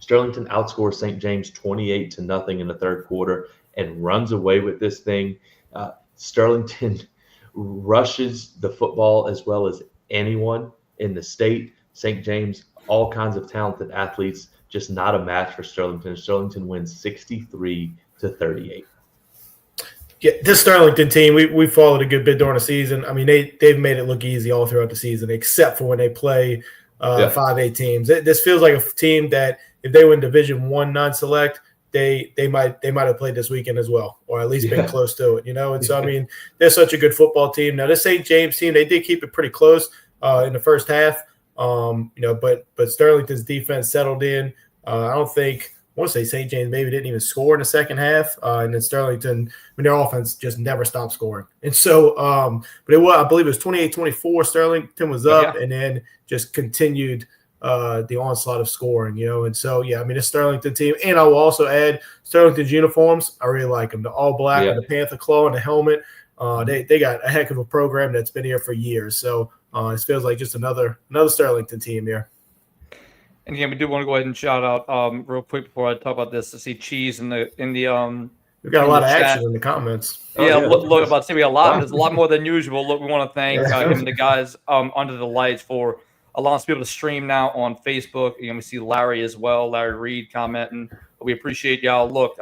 Sterlington outscores St. James 28-0 in the third quarter and runs away with this thing. Sterlington rushes the football as well as anyone in the state. St. James, all kinds of talented athletes, just not a match for Sterlington. Sterlington wins 63-38. Yeah, this Sterlington team, we followed a good bit during the season. I mean, they've made it look easy all throughout the season, except for when they play 5A teams. This feels like a team that if they were in Division I non-select, they might have played this weekend as well, or at least been close to it, And so, I mean, they're such a good football team. Now, this St. James team, they did keep it pretty close in the first half, but Sterlington's defense settled in. I want to say St. James maybe didn't even score in the second half, and then Sterlington, their offense just never stopped scoring. And so, but I believe it was 28-24. Sterlington was up, and then just continued the onslaught of scoring, And so, this Sterlington team, and I will also add Sterlington's uniforms. I really like them. The all black with the Panther claw and the helmet. They got a heck of a program that's been here for years. So it feels like just another Sterlington team here. And again, we do want to go ahead and shout out real quick before I talk about this to see Cheese in the we've got a lot of action in the comments. Look, about to say we got a lot. There's a lot more than usual. Look, we want to thank him and the guys under the lights for allowing us to be able to stream now on Facebook. We see Larry as well, Larry Reed commenting. We appreciate y'all. Look,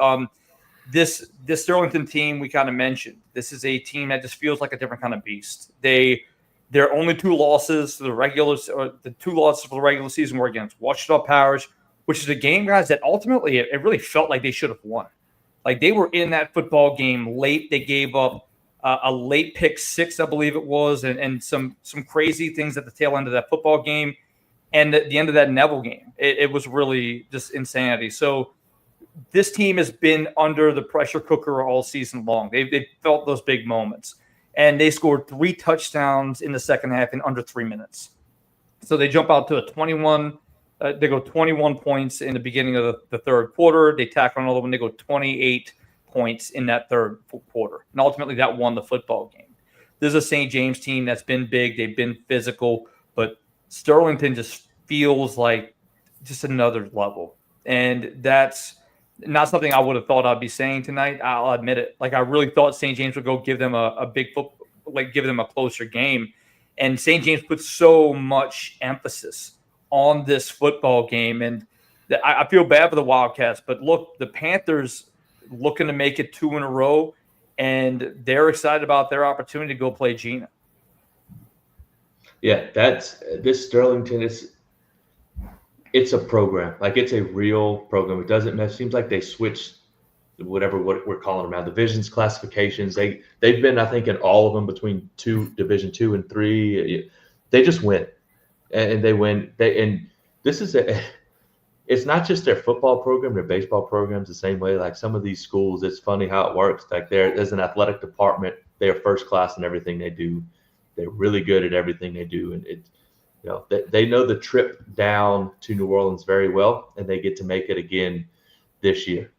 this Sterlington team we kind of mentioned. This is a team that just feels like a different kind of beast. Their only 2 losses to the 2 losses for the regular season were against Ouachita Parish, which is a game, guys, that ultimately it really felt like they should have won. Like they were in that football game late. They gave up a late pick 6, I believe it was, and some crazy things at the tail end of that football game. And at the end of that Neville game, it was really just insanity. So this team has been under the pressure cooker all season long. They've felt those big moments. And they scored 3 touchdowns in the second half in under 3 minutes. So they jump out to a 21. They go 21 points in the beginning of the third quarter. They tack on another one. They go 28 points in that third quarter. And ultimately, that won the football game. This is a St. James team that's been big. They've been physical. But Sterlington just feels like just another level. And that's not something I would have thought I'd be saying tonight. I'll admit it. Like I really thought St. James would go give them a big give them a closer game. And St. James put so much emphasis on this football game. And I feel bad for the Wildcats, but look, the Panthers looking to make it 2 in a row, and they're excited about their opportunity to go play Gina. Yeah, this Sterlington it's a program. Like it's a real program. It seems like they switched what we're calling them now, divisions, classifications. They've been, I think, in all of them between Division 2 and 3. They just win. And they win. And this is it's not just their football program, their baseball program's the same way. Like some of these schools, it's funny how it works. Like there's an athletic department. They are first class in everything they do. They're really good at everything they do. And they know the trip down to New Orleans very well, and they get to make it again this year.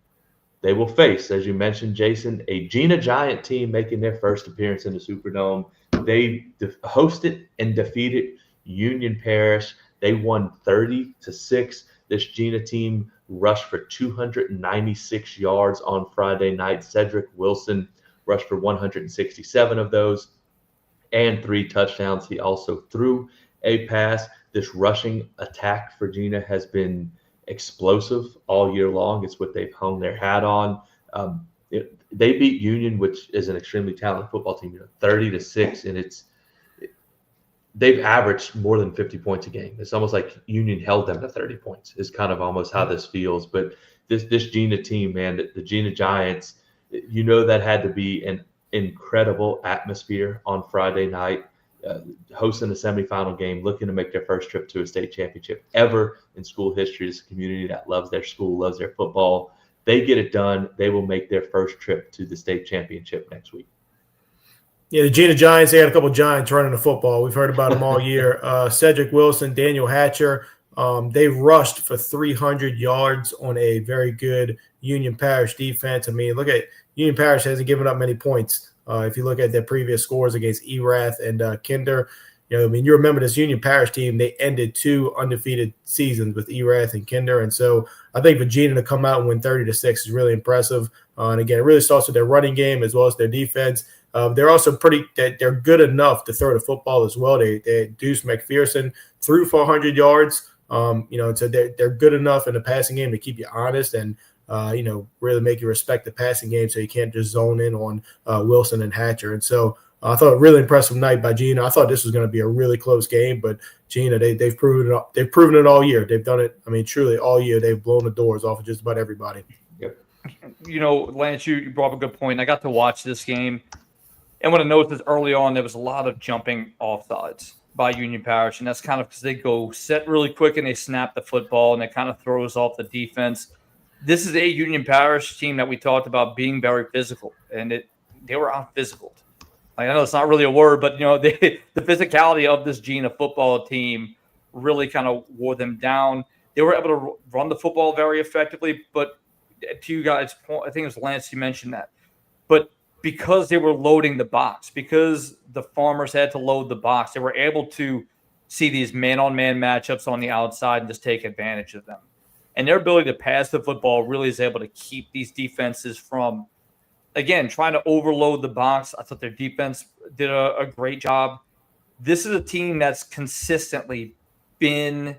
They will face, as you mentioned, Jason, a Gina Giant team making their first appearance in the Superdome. They hosted and defeated Union Parish. They won 30-6. This Gina team rushed for 296 yards on Friday night. Cedric Wilson rushed for 167 of those and 3 touchdowns. He also threw a pass. This rushing attack for Gina has been explosive all year long. It's what they've hung their hat on. They beat Union, which is an extremely talented football team, 30-6, and they've averaged more than 50 points a game. It's almost like Union held them to 30 points. Is kind of almost how this feels. But this Gina team, man, the Gina Giants, that had to be an incredible atmosphere on Friday night. Hosting a semifinal game, looking to make their first trip to a state championship ever in school history. This community that loves their school, loves their football. They get it done. They will make their first trip to the state championship next week. Yeah, the Gina Giants, they got a couple of giants running the football. We've heard about them all year. Cedric Wilson, Daniel Hatcher, they rushed for 300 yards on a very good Union Parish defense. I mean, look at Union Parish hasn't given up many points. If you look at their previous scores against Erath and Kinder, you remember this Union Parish team, they ended 2 undefeated seasons with Erath and Kinder. And so I think for Gina to come out and win 30-6 is really impressive. And again, it really starts with their running game as well as their defense. They're also they're good enough to throw the football as well. Deuce McPherson threw 400 yards. So they're good enough in the passing game to keep you honest and really make you respect the passing game, so you can't just zone in on Wilson and Hatcher. And so I thought a really impressive night by Gina. I thought this was going to be a really close game, but Gina, they've proven it. They've proven it all year. They've done it. I mean, truly all year. They've blown the doors off of just about everybody. Yep. Lance, you brought up a good point. I got to watch this game, and what I noticed is early on there was a lot of jumping offsides by Union Parish, and that's kind of because they go set really quick and they snap the football, and it kind of throws off the defense. This is a Union Parish team that we talked about being very physical, and they were out physical. I know it's not really a word, but the physicality of this Gina football team really kind of wore them down. They were able to run the football very effectively, but to you guys' point, I think it was Lance, you mentioned that. But because they were loading the box, because the Farmers had to load the box, they were able to see these man-on-man matchups on the outside and just take advantage of them. And their ability to pass the football really is able to keep these defenses from, again, trying to overload the box. I thought their defense did a great job. This is a team that's consistently been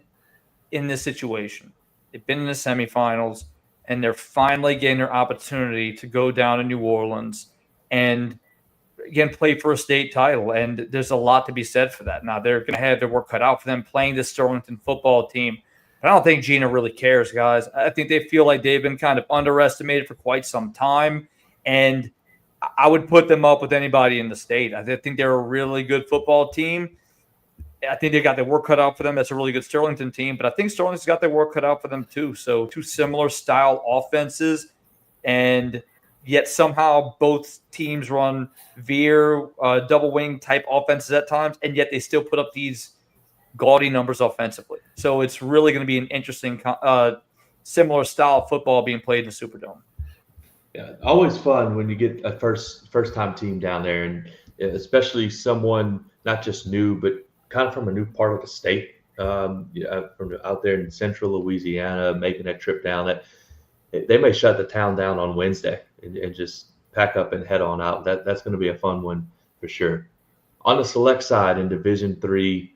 in this situation. They've been in the semifinals, and they're finally getting their opportunity to go down to New Orleans and, again, play for a state title. And there's a lot to be said for that. Now, they're going to have their work cut out for them playing this Sterlington football team. I don't think Gina really cares, guys. I think they feel like they've been kind of underestimated for quite some time, and I would put them up with anybody in the state. I think they're a really good football team. I think they got their work cut out for them. That's a really good Sterlington team, but I think Sterlington's got their work cut out for them too. So 2 similar style offenses, and yet somehow both teams run veer, double wing type offenses at times, and yet they still put up these gaudy numbers offensively. So it's really going to be an interesting similar style of football being played in the Superdome. Yeah, always fun when you get a first time team down there, and especially someone not just new, but kind of from a new part of the state, from out there in central Louisiana, making that trip down. That they may shut the town down on Wednesday and just pack up and head on out. That's going to be a fun one for sure. On the select side in Division III,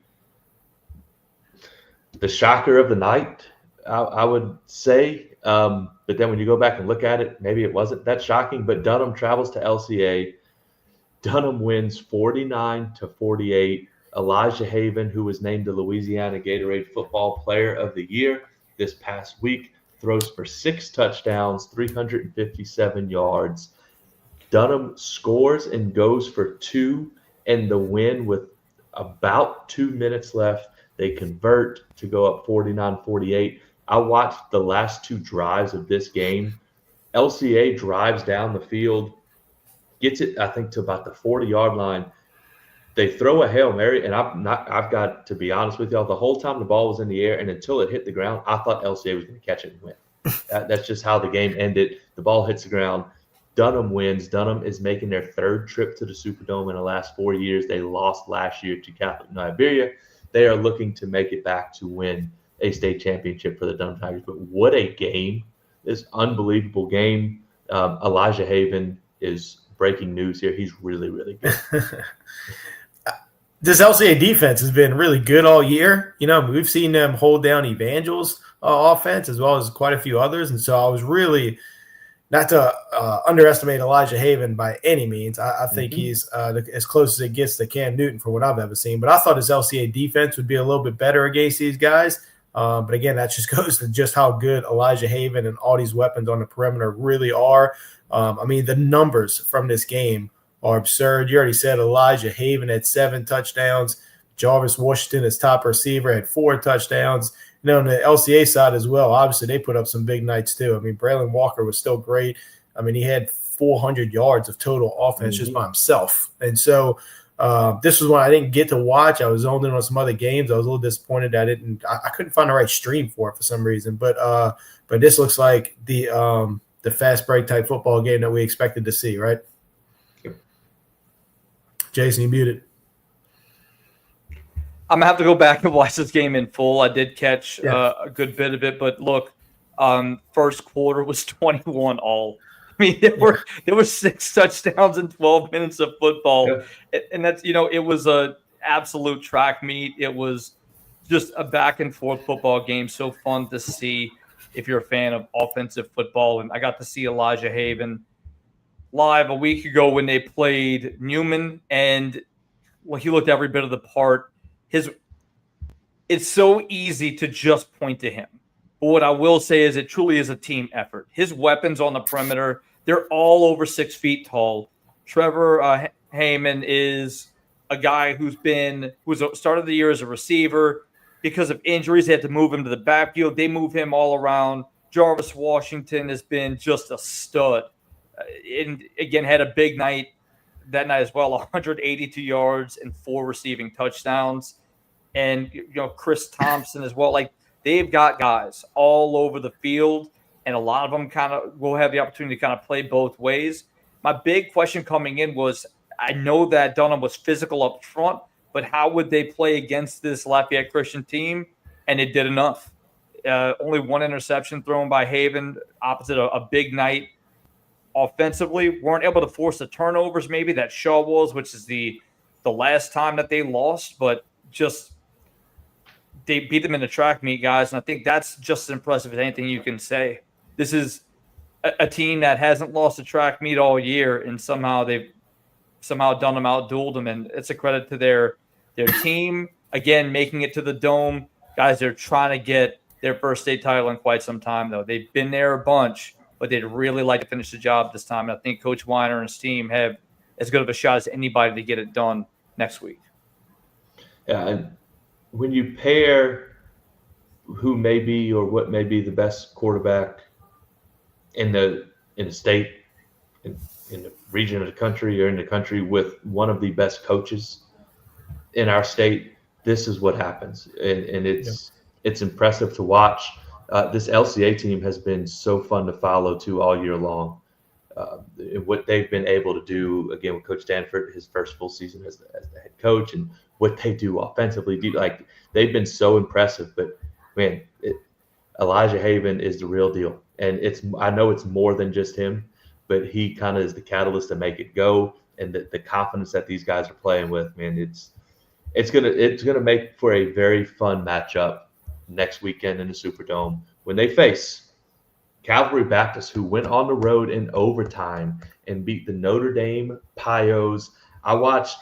the shocker of the night, I would say. But then when you go back and look at it, maybe it wasn't that shocking. But Dunham travels to LCA. Dunham wins 49-48. Elijah Haven, who was named the Louisiana Gatorade Football Player of the Year this past week, throws for 6 touchdowns, 357 yards. Dunham scores and goes for 2 in the win with about 2 minutes left. They convert to go up 49-48. I watched the last 2 drives of this game. LCA drives down the field, gets it, I think, to about the 40-yard line. They throw a Hail Mary, and I've got to be honest with y'all, the whole time the ball was in the air and until it hit the ground, I thought LCA was going to catch it and win. That's just how the game ended. The ball hits the ground. Dunham wins. Dunham is making their third trip to the Superdome in the last 4 years. They lost last year to Catholic New Iberia. They are looking to make it back to win a state championship for the Dunham Tigers. But what a game. This unbelievable game. Elijah Haven is breaking news here. He's really, really good. This LCA defense has been really good all year. We've seen them hold down Evangel's offense as well as quite a few others. And so I was really – not to underestimate Elijah Haven by any means. I think he's as close as it gets to Cam Newton for what I've ever seen. But I thought his LCA defense would be a little bit better against these guys. But again, that just goes to just how good Elijah Haven and all these weapons on the perimeter really are. The numbers from this game are absurd. You already said Elijah Haven had 7 touchdowns. Jarvis Washington, his top receiver, had 4 touchdowns. On the LCA side as well, obviously they put up some big nights too. Braylon Walker was still great. He had 400 yards of total offense just by himself. And so this was one I didn't get to watch. I was zoned in on some other games. I was a little disappointed that I couldn't find the right stream for it for some reason. But this looks like the fast break type football game that we expected to see, right? Jason, you muted. I'm going to have to go back and watch this game in full. I did catch a good bit of it, but look, first quarter was 21-all. There were 6 touchdowns in 12 minutes of football. Yeah. And that's, it was a absolute track meet. It was just a back and forth football game. So fun to see if you're a fan of offensive football. And I got to see Elijah Haven live a week ago when they played Newman, and he looked every bit of the part. It's so easy to just point to him. But what I will say is it truly is a team effort. His weapons on the perimeter, they're all over 6 feet tall. Trevor Heyman is a guy who's started the year as a receiver. Because of injuries, they had to move him to the backfield. They move him all around. Jarvis Washington has been just a stud. And again, had a big night that night as well, 182 yards and 4 receiving touchdowns. And, Chris Thompson as well. They've got guys all over the field, and a lot of them kind of will have the opportunity to kind of play both ways. My big question coming in was, I know that Dunham was physical up front, but how would they play against this Lafayette Christian team? And it did enough. Only 1 interception thrown by Haven, opposite a big night. Offensively, weren't able to force the turnovers maybe that Shaw was, which is the last time that they lost, but just they beat them in the track meet, guys, and I think that's just as impressive as anything you can say. This is a team that hasn't lost a track meet all year, and somehow they've done them, outdueled them, and it's a credit to their team. Again, making it to the Dome. Guys, they're trying to get their first state title in quite some time, though. They've been there a bunch, but they'd really like to finish the job this time. And I think Coach Weiner and his team have as good of a shot as anybody to get it done next week. Yeah, and when you pair who may be or what may be the best quarterback in the state, in the region of the country, or in the country with one of the best coaches in our state, this is what happens, and it's impressive to watch. This LCA team has been so fun to follow too all year long. What they've been able to do, again, with Coach Stanford, his first full season as the head coach, and what they do offensively, they've been so impressive. But man, Elijah Haven is the real deal, and I know it's more than just him, but he kind of is the catalyst to make it go, and the confidence that these guys are playing with, man, it's gonna make for a very fun matchup next weekend in the Superdome when they face Calvary Baptist, who went on the road in overtime and beat the Notre Dame Pios. I watched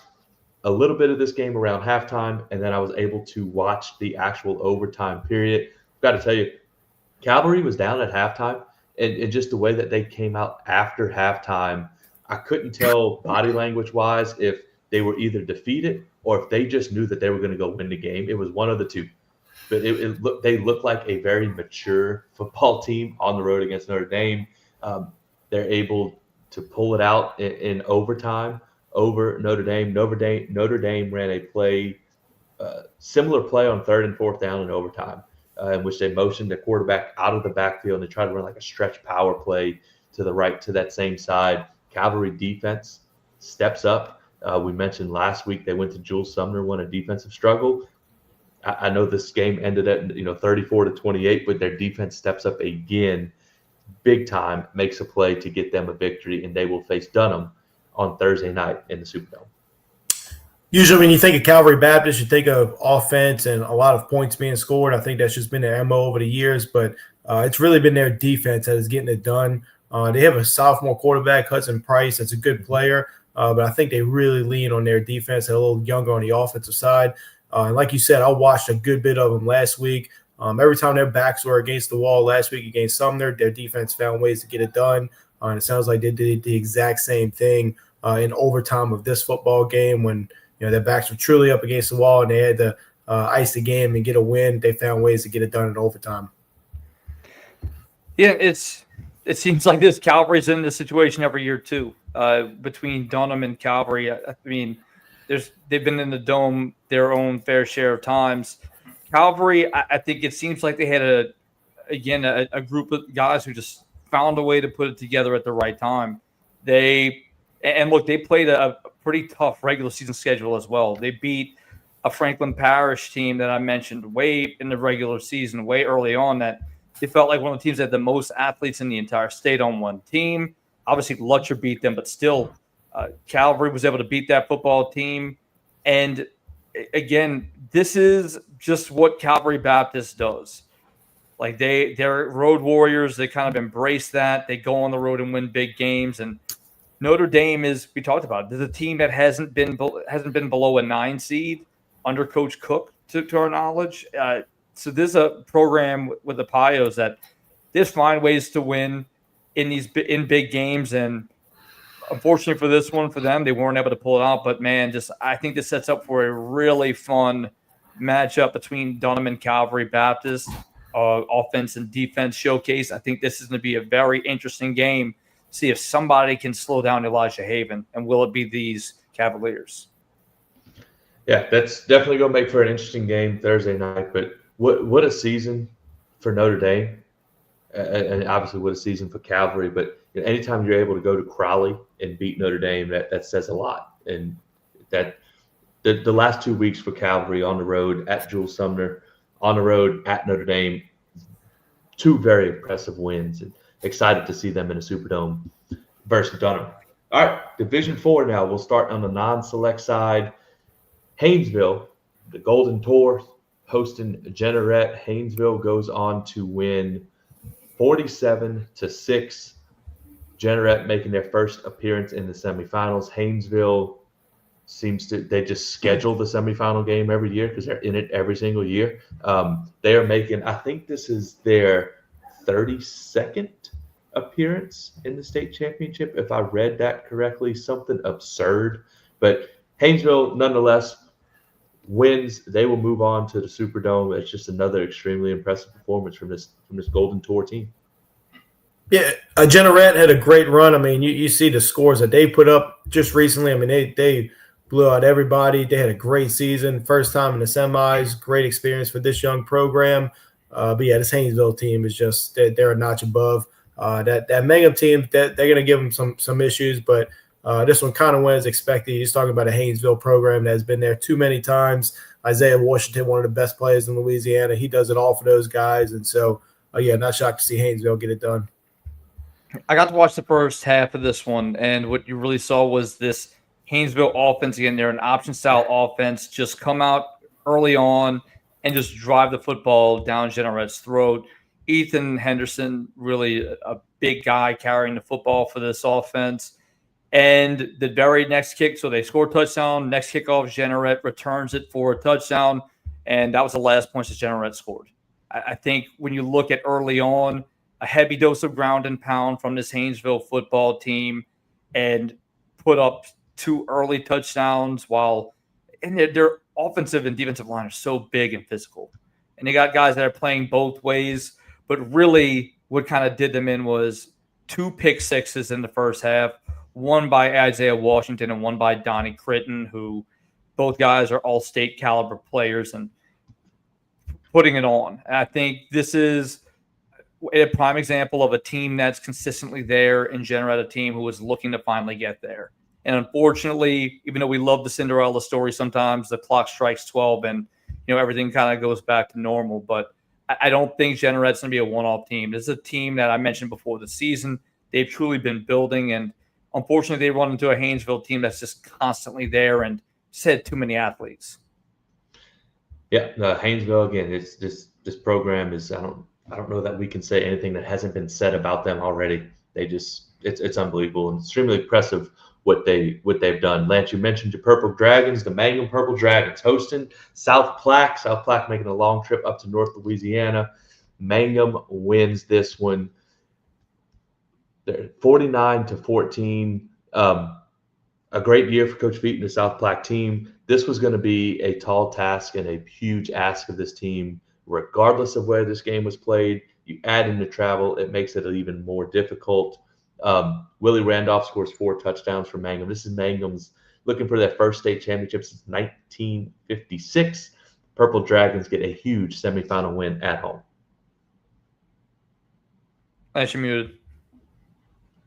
a little bit of this game around halftime, and then I was able to watch the actual overtime period. I've got to tell you, Calvary was down at halftime, and just the way that they came out after halftime, I couldn't tell body language-wise if they were either defeated or if they just knew that they were going to go win the game. It was one of the two. But they look like a very mature football team on the road against Notre Dame. They're able to pull it out in overtime over Notre Dame. Notre Dame ran a play, similar play on 3rd and 4th down in overtime, in which they motioned the quarterback out of the backfield and they tried to run like a stretch power play to the right to that same side. Cavalry defense steps up. We mentioned last week they went to Jules Sumner, won a defensive struggle. I know this game ended at 34-28, but their defense steps up again, big time, makes a play to get them a victory, and they will face Dunham on Thursday night in the Superdome. Usually when you think of Calvary Baptist, you think of offense and a lot of points being scored. I think that's just been their MO over the years, but it's really been their defense that is getting it done. They have a sophomore quarterback, Hudson Price, that's a good player, but I think they really lean on their defense. They're a little younger on the offensive side. And like you said, I watched a good bit of them last week. Every time their backs were against the wall last week against Sumner, their defense found ways to get it done. And it sounds like they did the exact same thing in overtime of this football game when their backs were truly up against the wall and they had to ice the game and get a win. They found ways to get it done in overtime. Yeah, it seems like this Calvary's in this situation every year too. Between Dunham and Calvary, I mean, they've been in the dome their own fair share of times. Calvary, I think it seems like they had a group of guys who just found a way to put it together at the right time. They played a pretty tough regular season schedule as well. They beat a Franklin Parish team that I mentioned way in the regular season, way early on, that they felt like one of the teams that had the most athletes in the entire state on one team. Obviously, Lutcher beat them, but still, Calvary was able to beat that football team. And again, this is just what Calvary Baptist does. Like they're road warriors. They kind of embrace that. They go on the road and win big games. And Notre Dame we talked about, there's a team that hasn't been below a 9 seed under Coach Cook, to our knowledge. So there's a program with the Pios that they find ways to win in big games. And unfortunately for them, they weren't able to pull it out. But man, I think this sets up for a really fun matchup between Dunham and Calvary Baptist, offense and defense showcase. I think this is going to be a very interesting game. See if somebody can slow down Elijah Haven, and will it be these Cavaliers? Yeah, that's definitely going to make for an interesting game Thursday night. But what a season for Notre Dame, and obviously what a season for Calvary. But anytime you're able to go to Crowley and beat Notre Dame, that says a lot. And that the last 2 weeks for Calvary on the road at Jules Sumner, on the road at Notre Dame, 2 very impressive wins. And excited to see them in a Superdome versus Dunham. All right, Division 4 now. We'll start on the non-select side. Haynesville, the Golden Tour, hosting Jeanerette. Haynesville goes on to win 47-6. Jeanerette making their first appearance in the semifinals. Haynesville they just schedule the semifinal game every year because they're in it every single year. They are making, I think this is their 32nd appearance in the state championship, if I read that correctly. Something absurd. But Haynesville, nonetheless, wins. They will move on to the Superdome. It's just another extremely impressive performance from this Golden Tour team. Yeah, Jeanerette had a great run. I mean, you see the scores that they put up just recently. I mean, they blew out everybody. They had a great season, first time in the semis. Great experience for this young program. But yeah, this Haynesville team is just they're a notch above. That Mangum team, they're going to give them some issues, but this one kind of went as expected. He's talking about a Haynesville program that has been there too many times. Isaiah Washington, one of the best players in Louisiana, he does it all for those guys. And so, not shocked to see Haynesville get it done. I got to watch the first half of this one, and what you really saw was this Haynesville offense. Again, they're an option-style offense. Just come out early on and just drive the football down Jeanerette's throat. Ethan Henderson, really a big guy carrying the football for this offense. And the very next kick, so they score a touchdown. Next kickoff, Jeanerette returns it for a touchdown, and that was the last points that Jeanerette scored. I think when you look at early on, a heavy dose of ground and pound from this Haynesville football team, and put up 2 early touchdowns and their offensive and defensive line are so big and physical. And they got guys that are playing both ways, but really what kind of did them in was 2 pick sixes in the first half, one by Isaiah Washington and one by Donnie Critton, who both guys are all-state caliber players and putting it on. And I think this is a prime example of a team that's consistently there and generate a team who was looking to finally get there. And unfortunately, even though we love the Cinderella story, sometimes the clock strikes 12 and everything kind of goes back to normal. But I don't think Generate's going to be a one-off team. This is a team that I mentioned before the season. They've truly been building, and unfortunately, they run into a Haynesville team that's just constantly there and just had too many athletes. Yeah, Haynesville again. It's just this program is. I don't know that we can say anything that hasn't been said about them already. It's unbelievable and extremely impressive what they've done. Lance, you mentioned your Purple Dragons, the Mangum Purple Dragons hosting South Platte. South Platte making a long trip up to North Louisiana. Mangum wins this one. They're 49-14. A great year for Coach Feet and the South Platte team. This was going to be a tall task and a huge ask of this team, regardless of where this game was played. You add in the travel, it makes it even more difficult. Willie Randolph scores 4 touchdowns for Mangum. This is Mangum's looking for their first state championship since 1956. Purple Dragons get a huge semifinal win at home. Nice, you're muted.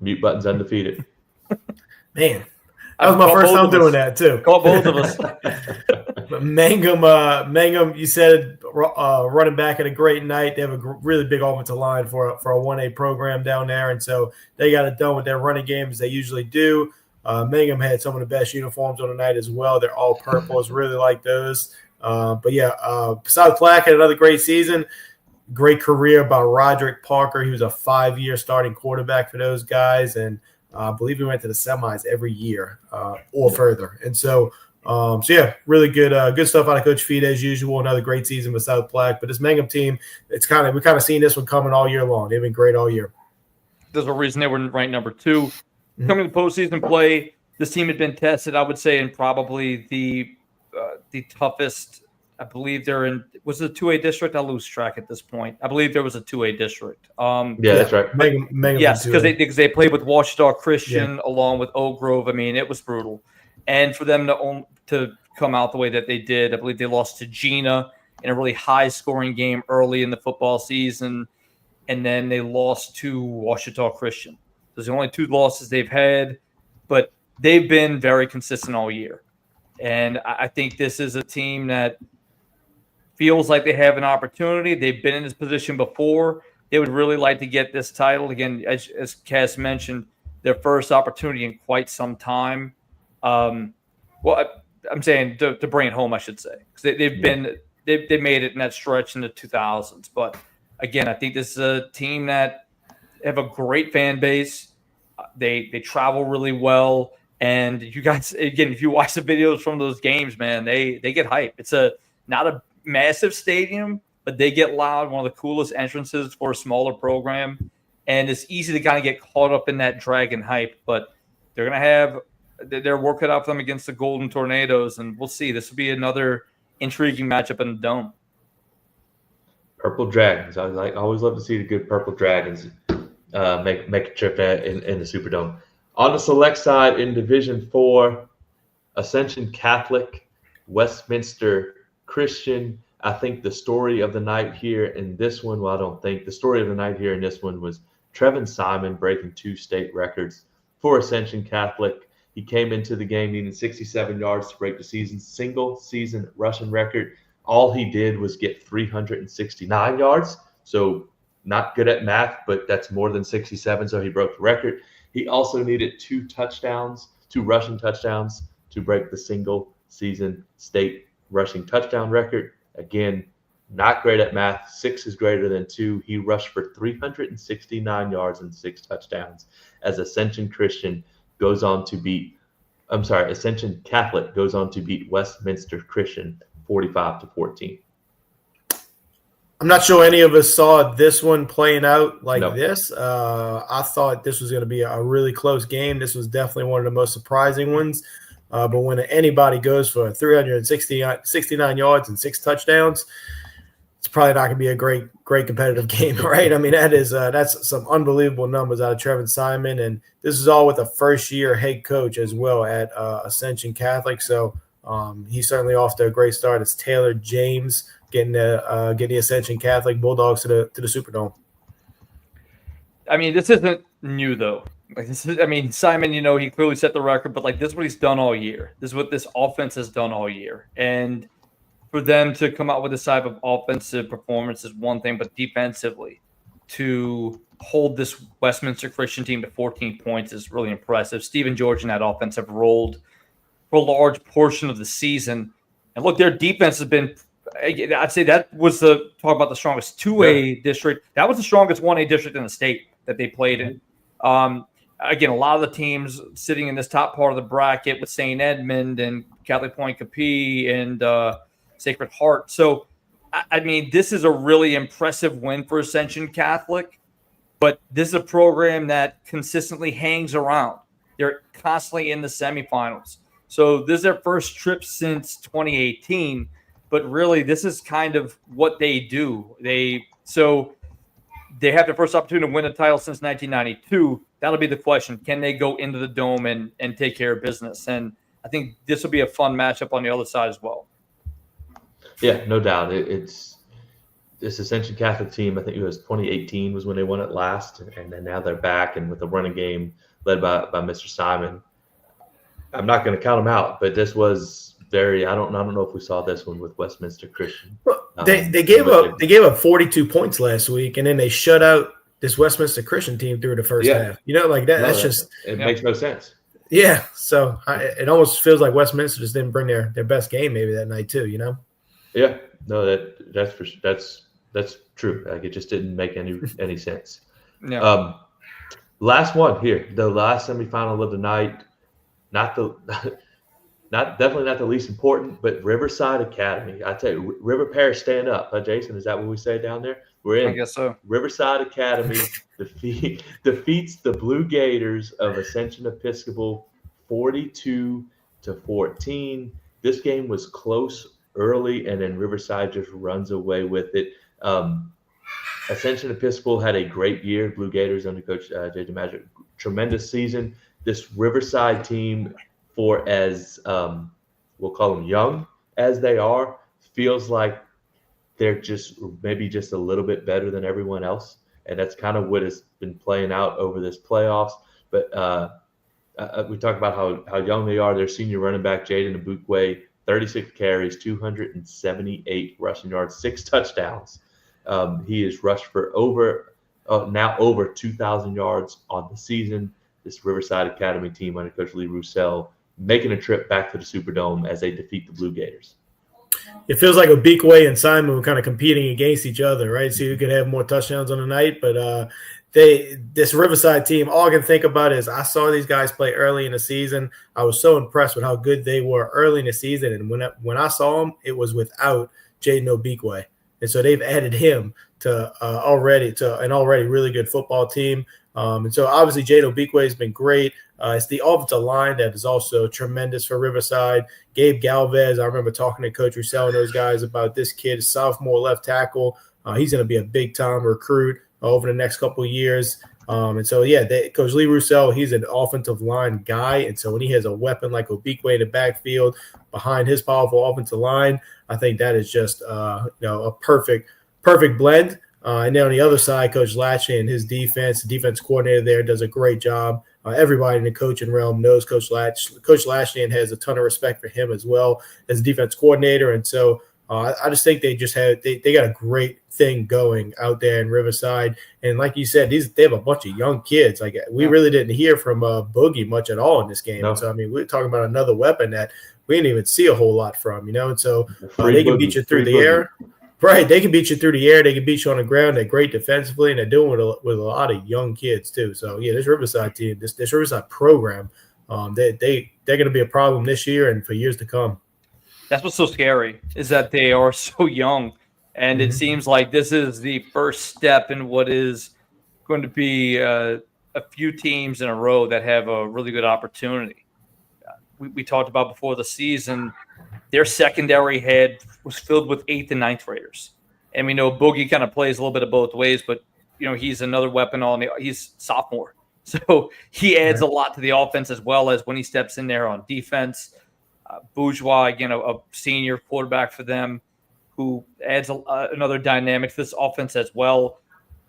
Mute button's undefeated. Man, that was my first time doing that too. Call both of us. Mangum, you said running back at a great night. They have a really big offensive line for a 1A program down there, and so they got it done with their running game as they usually do. Mangum had some of the best uniforms on the night as well. They're all purples, really like those. But yeah, South Platte had another great season. Great career by Roderick Parker. He was a 5-year starting quarterback for those guys, and I believe he went to the semis every year or further. And so yeah, really good stuff out of Coach Feet as usual. Another great season with South Platte. But this Mangum team, we kind of seen this one coming all year long. They've been great all year. There's a reason they were ranked number 2. Mm-hmm. Coming to postseason play, this team had been tested, I would say, in probably the toughest. I believe they're in. Was it a 2A district? I lose track at this point. I believe there was a 2A district. Yeah, that's right. Mangum yes, because they played with Washita Christian along with Oak Grove. I mean, it was brutal. And for them to come out the way that they did, I believe they lost to Gina in a really high-scoring game early in the football season, and then they lost to Washita Christian. Those are the only 2 losses they've had, but they've been very consistent all year. And I think this is a team that feels like they have an opportunity. They've been in this position before. They would really like to get this title. Again, as Cass mentioned, their first opportunity in quite some time. I'm saying to bring it home, I should say, because they've made it in that stretch in the 2000s. But again, I think this is a team that have a great fan base. They travel really well, and you guys, again, if you watch the videos from those games, man, they get hype. It's not a massive stadium, but they get loud. One of the coolest entrances for a smaller program, and it's easy to kind of get caught up in that dragon hype. But they're going to have their work cut out for them against the Golden Tornadoes, and we'll see. This will be another intriguing matchup in the Dome. Purple Dragons. I always love to see the good Purple Dragons make a trip in the Superdome. On the select side in Division 4, Ascension Catholic, Westminster Christian. I think the story of the night here in this one, well, I don't think. The story of the night here in this one was Trevin Simon breaking 2 state records for Ascension Catholic. He came into the game needing 67 yards to break the single season rushing record. All he did was get 369 yards. So not good at math, but that's more than 67. So he broke the record. He also needed 2 rushing touchdowns to break the single season state rushing touchdown record. Again, not great at math. 6 is greater than 2. He rushed for 369 yards and 6 touchdowns as Ascension Catholic goes on to beat Westminster Christian 45-14. I'm not sure any of us saw this one playing out like No. this. I thought this was going to be a really close game. This was definitely one of the most surprising ones. But when anybody goes for 369 yards and 6 touchdowns, it's probably not going to be a great competitive game, right? I mean, that's some unbelievable numbers out of Trevor Simon, and this is all with a first-year head coach as well at Ascension Catholic. So he's certainly off to a great start. It's Taylor James getting the Ascension Catholic Bulldogs to the Superdome. I mean, this isn't new though. Simon, he clearly set the record, but this is what he's done all year. This is what this offense has done all year, and for them to come out with this type of offensive performance is one thing, but defensively to hold this Westminster Christian team to 14 points is really impressive. Stephen George and that offense have rolled for a large portion of the season. And look, their defense has been, I'd say that was talk about the strongest 2A district. That was the strongest 1A district in the state that they played in. Again, a lot of the teams sitting in this top part of the bracket with St. Edmund and Catholic Point Capee and Sacred Heart. So, I mean, this is a really impressive win for Ascension Catholic, but this is a program that consistently hangs around. They're constantly in the semifinals. So this is their first trip since 2018, but really this is kind of what they do. They have their first opportunity to win a title since 1992. That'll be the question. Can they go into the Dome and take care of business? And I think this will be a fun matchup on the other side as well. Yeah, no doubt. It's this Ascension Catholic team. I think it was 2018 was when they won it last, and then now they're back and with a running game led by Mr. Simon. I'm not going to count them out, but this was very. I don't know if we saw this one with Westminster Christian. Well, they gave up 42 points last week, and then they shut out this Westminster Christian team through the first half. Like that. That's just makes no sense. Yeah, so it almost feels like Westminster just didn't bring their best game maybe that night too. Yeah, no, that's true. Like it just didn't make any sense. Yeah. Last one here, the last semifinal of the night. Definitely not the least important, but Riverside Academy. I tell you, River Parish, stand up, Jason. Is that what we say down there? We're in. I guess so. Riverside Academy defeats the Blue Gators of Ascension Episcopal 42-14. This game was close early, and then Riverside just runs away with it. Ascension Episcopal had a great year. Blue Gators under Coach J.J. Magic, tremendous season. This Riverside team, for as we'll call them young as they are, feels like they're maybe just a little bit better than everyone else, and that's kind of what has been playing out over this playoffs. But we talk about how young they are. Their senior running back Jaden Abukwe, 36 carries, 278 rushing yards, 6 touchdowns. He has rushed for over 2,000 yards on the season. This Riverside Academy team under Coach Lee Roussel making a trip back to the Superdome as they defeat the Blue Gators. It feels like Obikwe and Simon were kind of competing against each other, right? So you could have more touchdowns on the night. But this Riverside team, all I can think about is I saw these guys play early in the season. I was so impressed with how good they were early in the season. And when I saw them, it was without Jaden Obikwe. And so they've added him to an already really good football team. And so obviously Jaden Obikwe has been great. It's the offensive line that is also tremendous for Riverside. Gabe Galvez, I remember talking to Coach Roussel and those guys about this kid, sophomore left tackle. He's going to be a big-time recruit over the next couple of years. And so, Coach Lee Roussel, he's an offensive line guy. And so when he has a weapon like Obikwe in the backfield behind his powerful offensive line, I think that is just a perfect blend. And then on the other side, Coach Latchley and his defense coordinator there does a great job. Everybody in the coaching realm knows Coach Latchley and has a ton of respect for him as well as defense coordinator. And so I just think they got a great thing going out there in Riverside. And like you said, they have a bunch of young kids. Like we really didn't hear from Boogie much at all in this game. No. So, I mean, we're talking about another weapon that we didn't even see a whole lot from, And so they can beat you through the air. Right, they can beat you through the air. They can beat you on the ground. They're great defensively, and they're doing it with a lot of young kids too. So this Riverside team, this Riverside program, they're going to be a problem this year and for years to come. That's what's so scary is that they are so young, and it seems like this is the first step in what is going to be a few teams in a row that have a really good opportunity. We talked about before the season. Their secondary head was filled with 8th and 9th graders. And we know Boogie kind of plays a little bit of both ways, but he's another weapon he's sophomore. So he adds a lot to the offense as well as when he steps in there on defense. Bourgeois, again, a senior quarterback for them who adds another dynamic to this offense as well.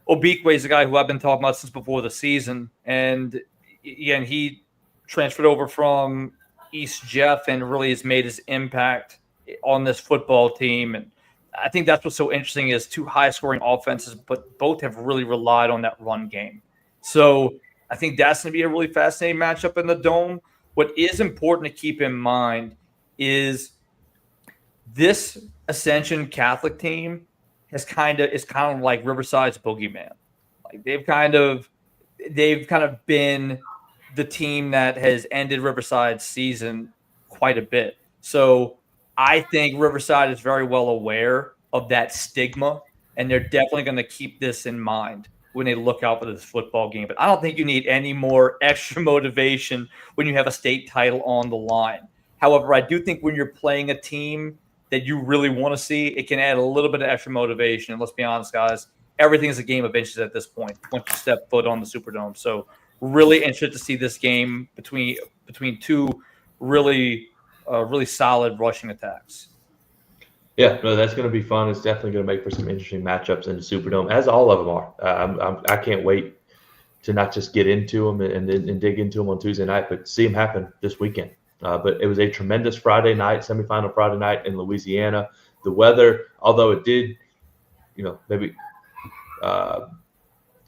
Obikwe is a guy who I've been talking about since before the season. And again, he transferred over from East Jeff and really has made his impact on this football team. And I think that's what's so interesting is two high-scoring offenses, but both have really relied on that run game. So I think that's going to be a really fascinating matchup in the Dome. What is important to keep in mind is this Ascension Catholic team is kind of like Riverside's boogeyman. Like they've kind of been the team that has ended Riverside's season quite a bit. So I think Riverside is very well aware of that stigma, and they're definitely going to keep this in mind when they look out for this football game. But I don't think you need any more extra motivation when you have a state title on the line. However, I do think when you're playing a team that you really want to see, it can add a little bit of extra motivation. And let's be honest, guys, everything is a game of inches at this point once you step foot on the Superdome. So really interested to see this game between two really solid rushing attacks. Yeah, no, that's going to be fun. It's definitely going to make for some interesting matchups in the Superdome, as all of them are. I can't wait to not just get into them and dig into them on Tuesday night, but see them happen this weekend. But it was a tremendous Friday night, semifinal Friday night in Louisiana. The weather, although it did, maybe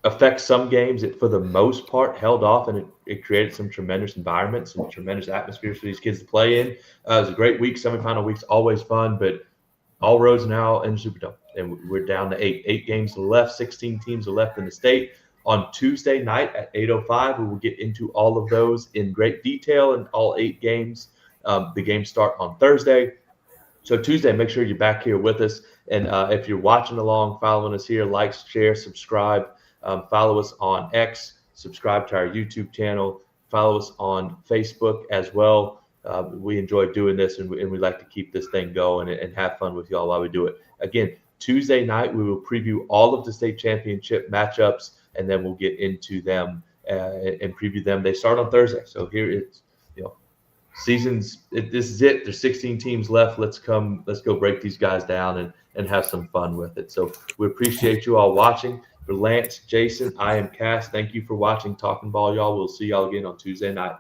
affect some games, it for the most part held off, and it created some tremendous environments and tremendous atmospheres for these kids to play in. It was a great week. Semifinal week's always fun, but all roads now in the Superdome, and we're down to 8 games left. 16 teams are left in the state. On Tuesday night at 8:05, we will get into all of those in great detail in all 8 games. The games start on Thursday. So Tuesday, make sure you're back here with us. And if you're watching along, following us here, like, share, subscribe. Follow us on X. Subscribe to our YouTube channel. Follow us on Facebook as well. We enjoy doing this, and we like to keep this thing going and have fun with y'all while we do it. Again, Tuesday night, we will preview all of the state championship matchups, and then we'll get into them and preview them. They start on Thursday. So here it's, this is it. There's 16 teams left. Let's go break these guys down and have some fun with it. So we appreciate you all watching. For Lance, Jason, I am Cass. Thank you for watching Talking Ball, y'all. We'll see y'all again on Tuesday night.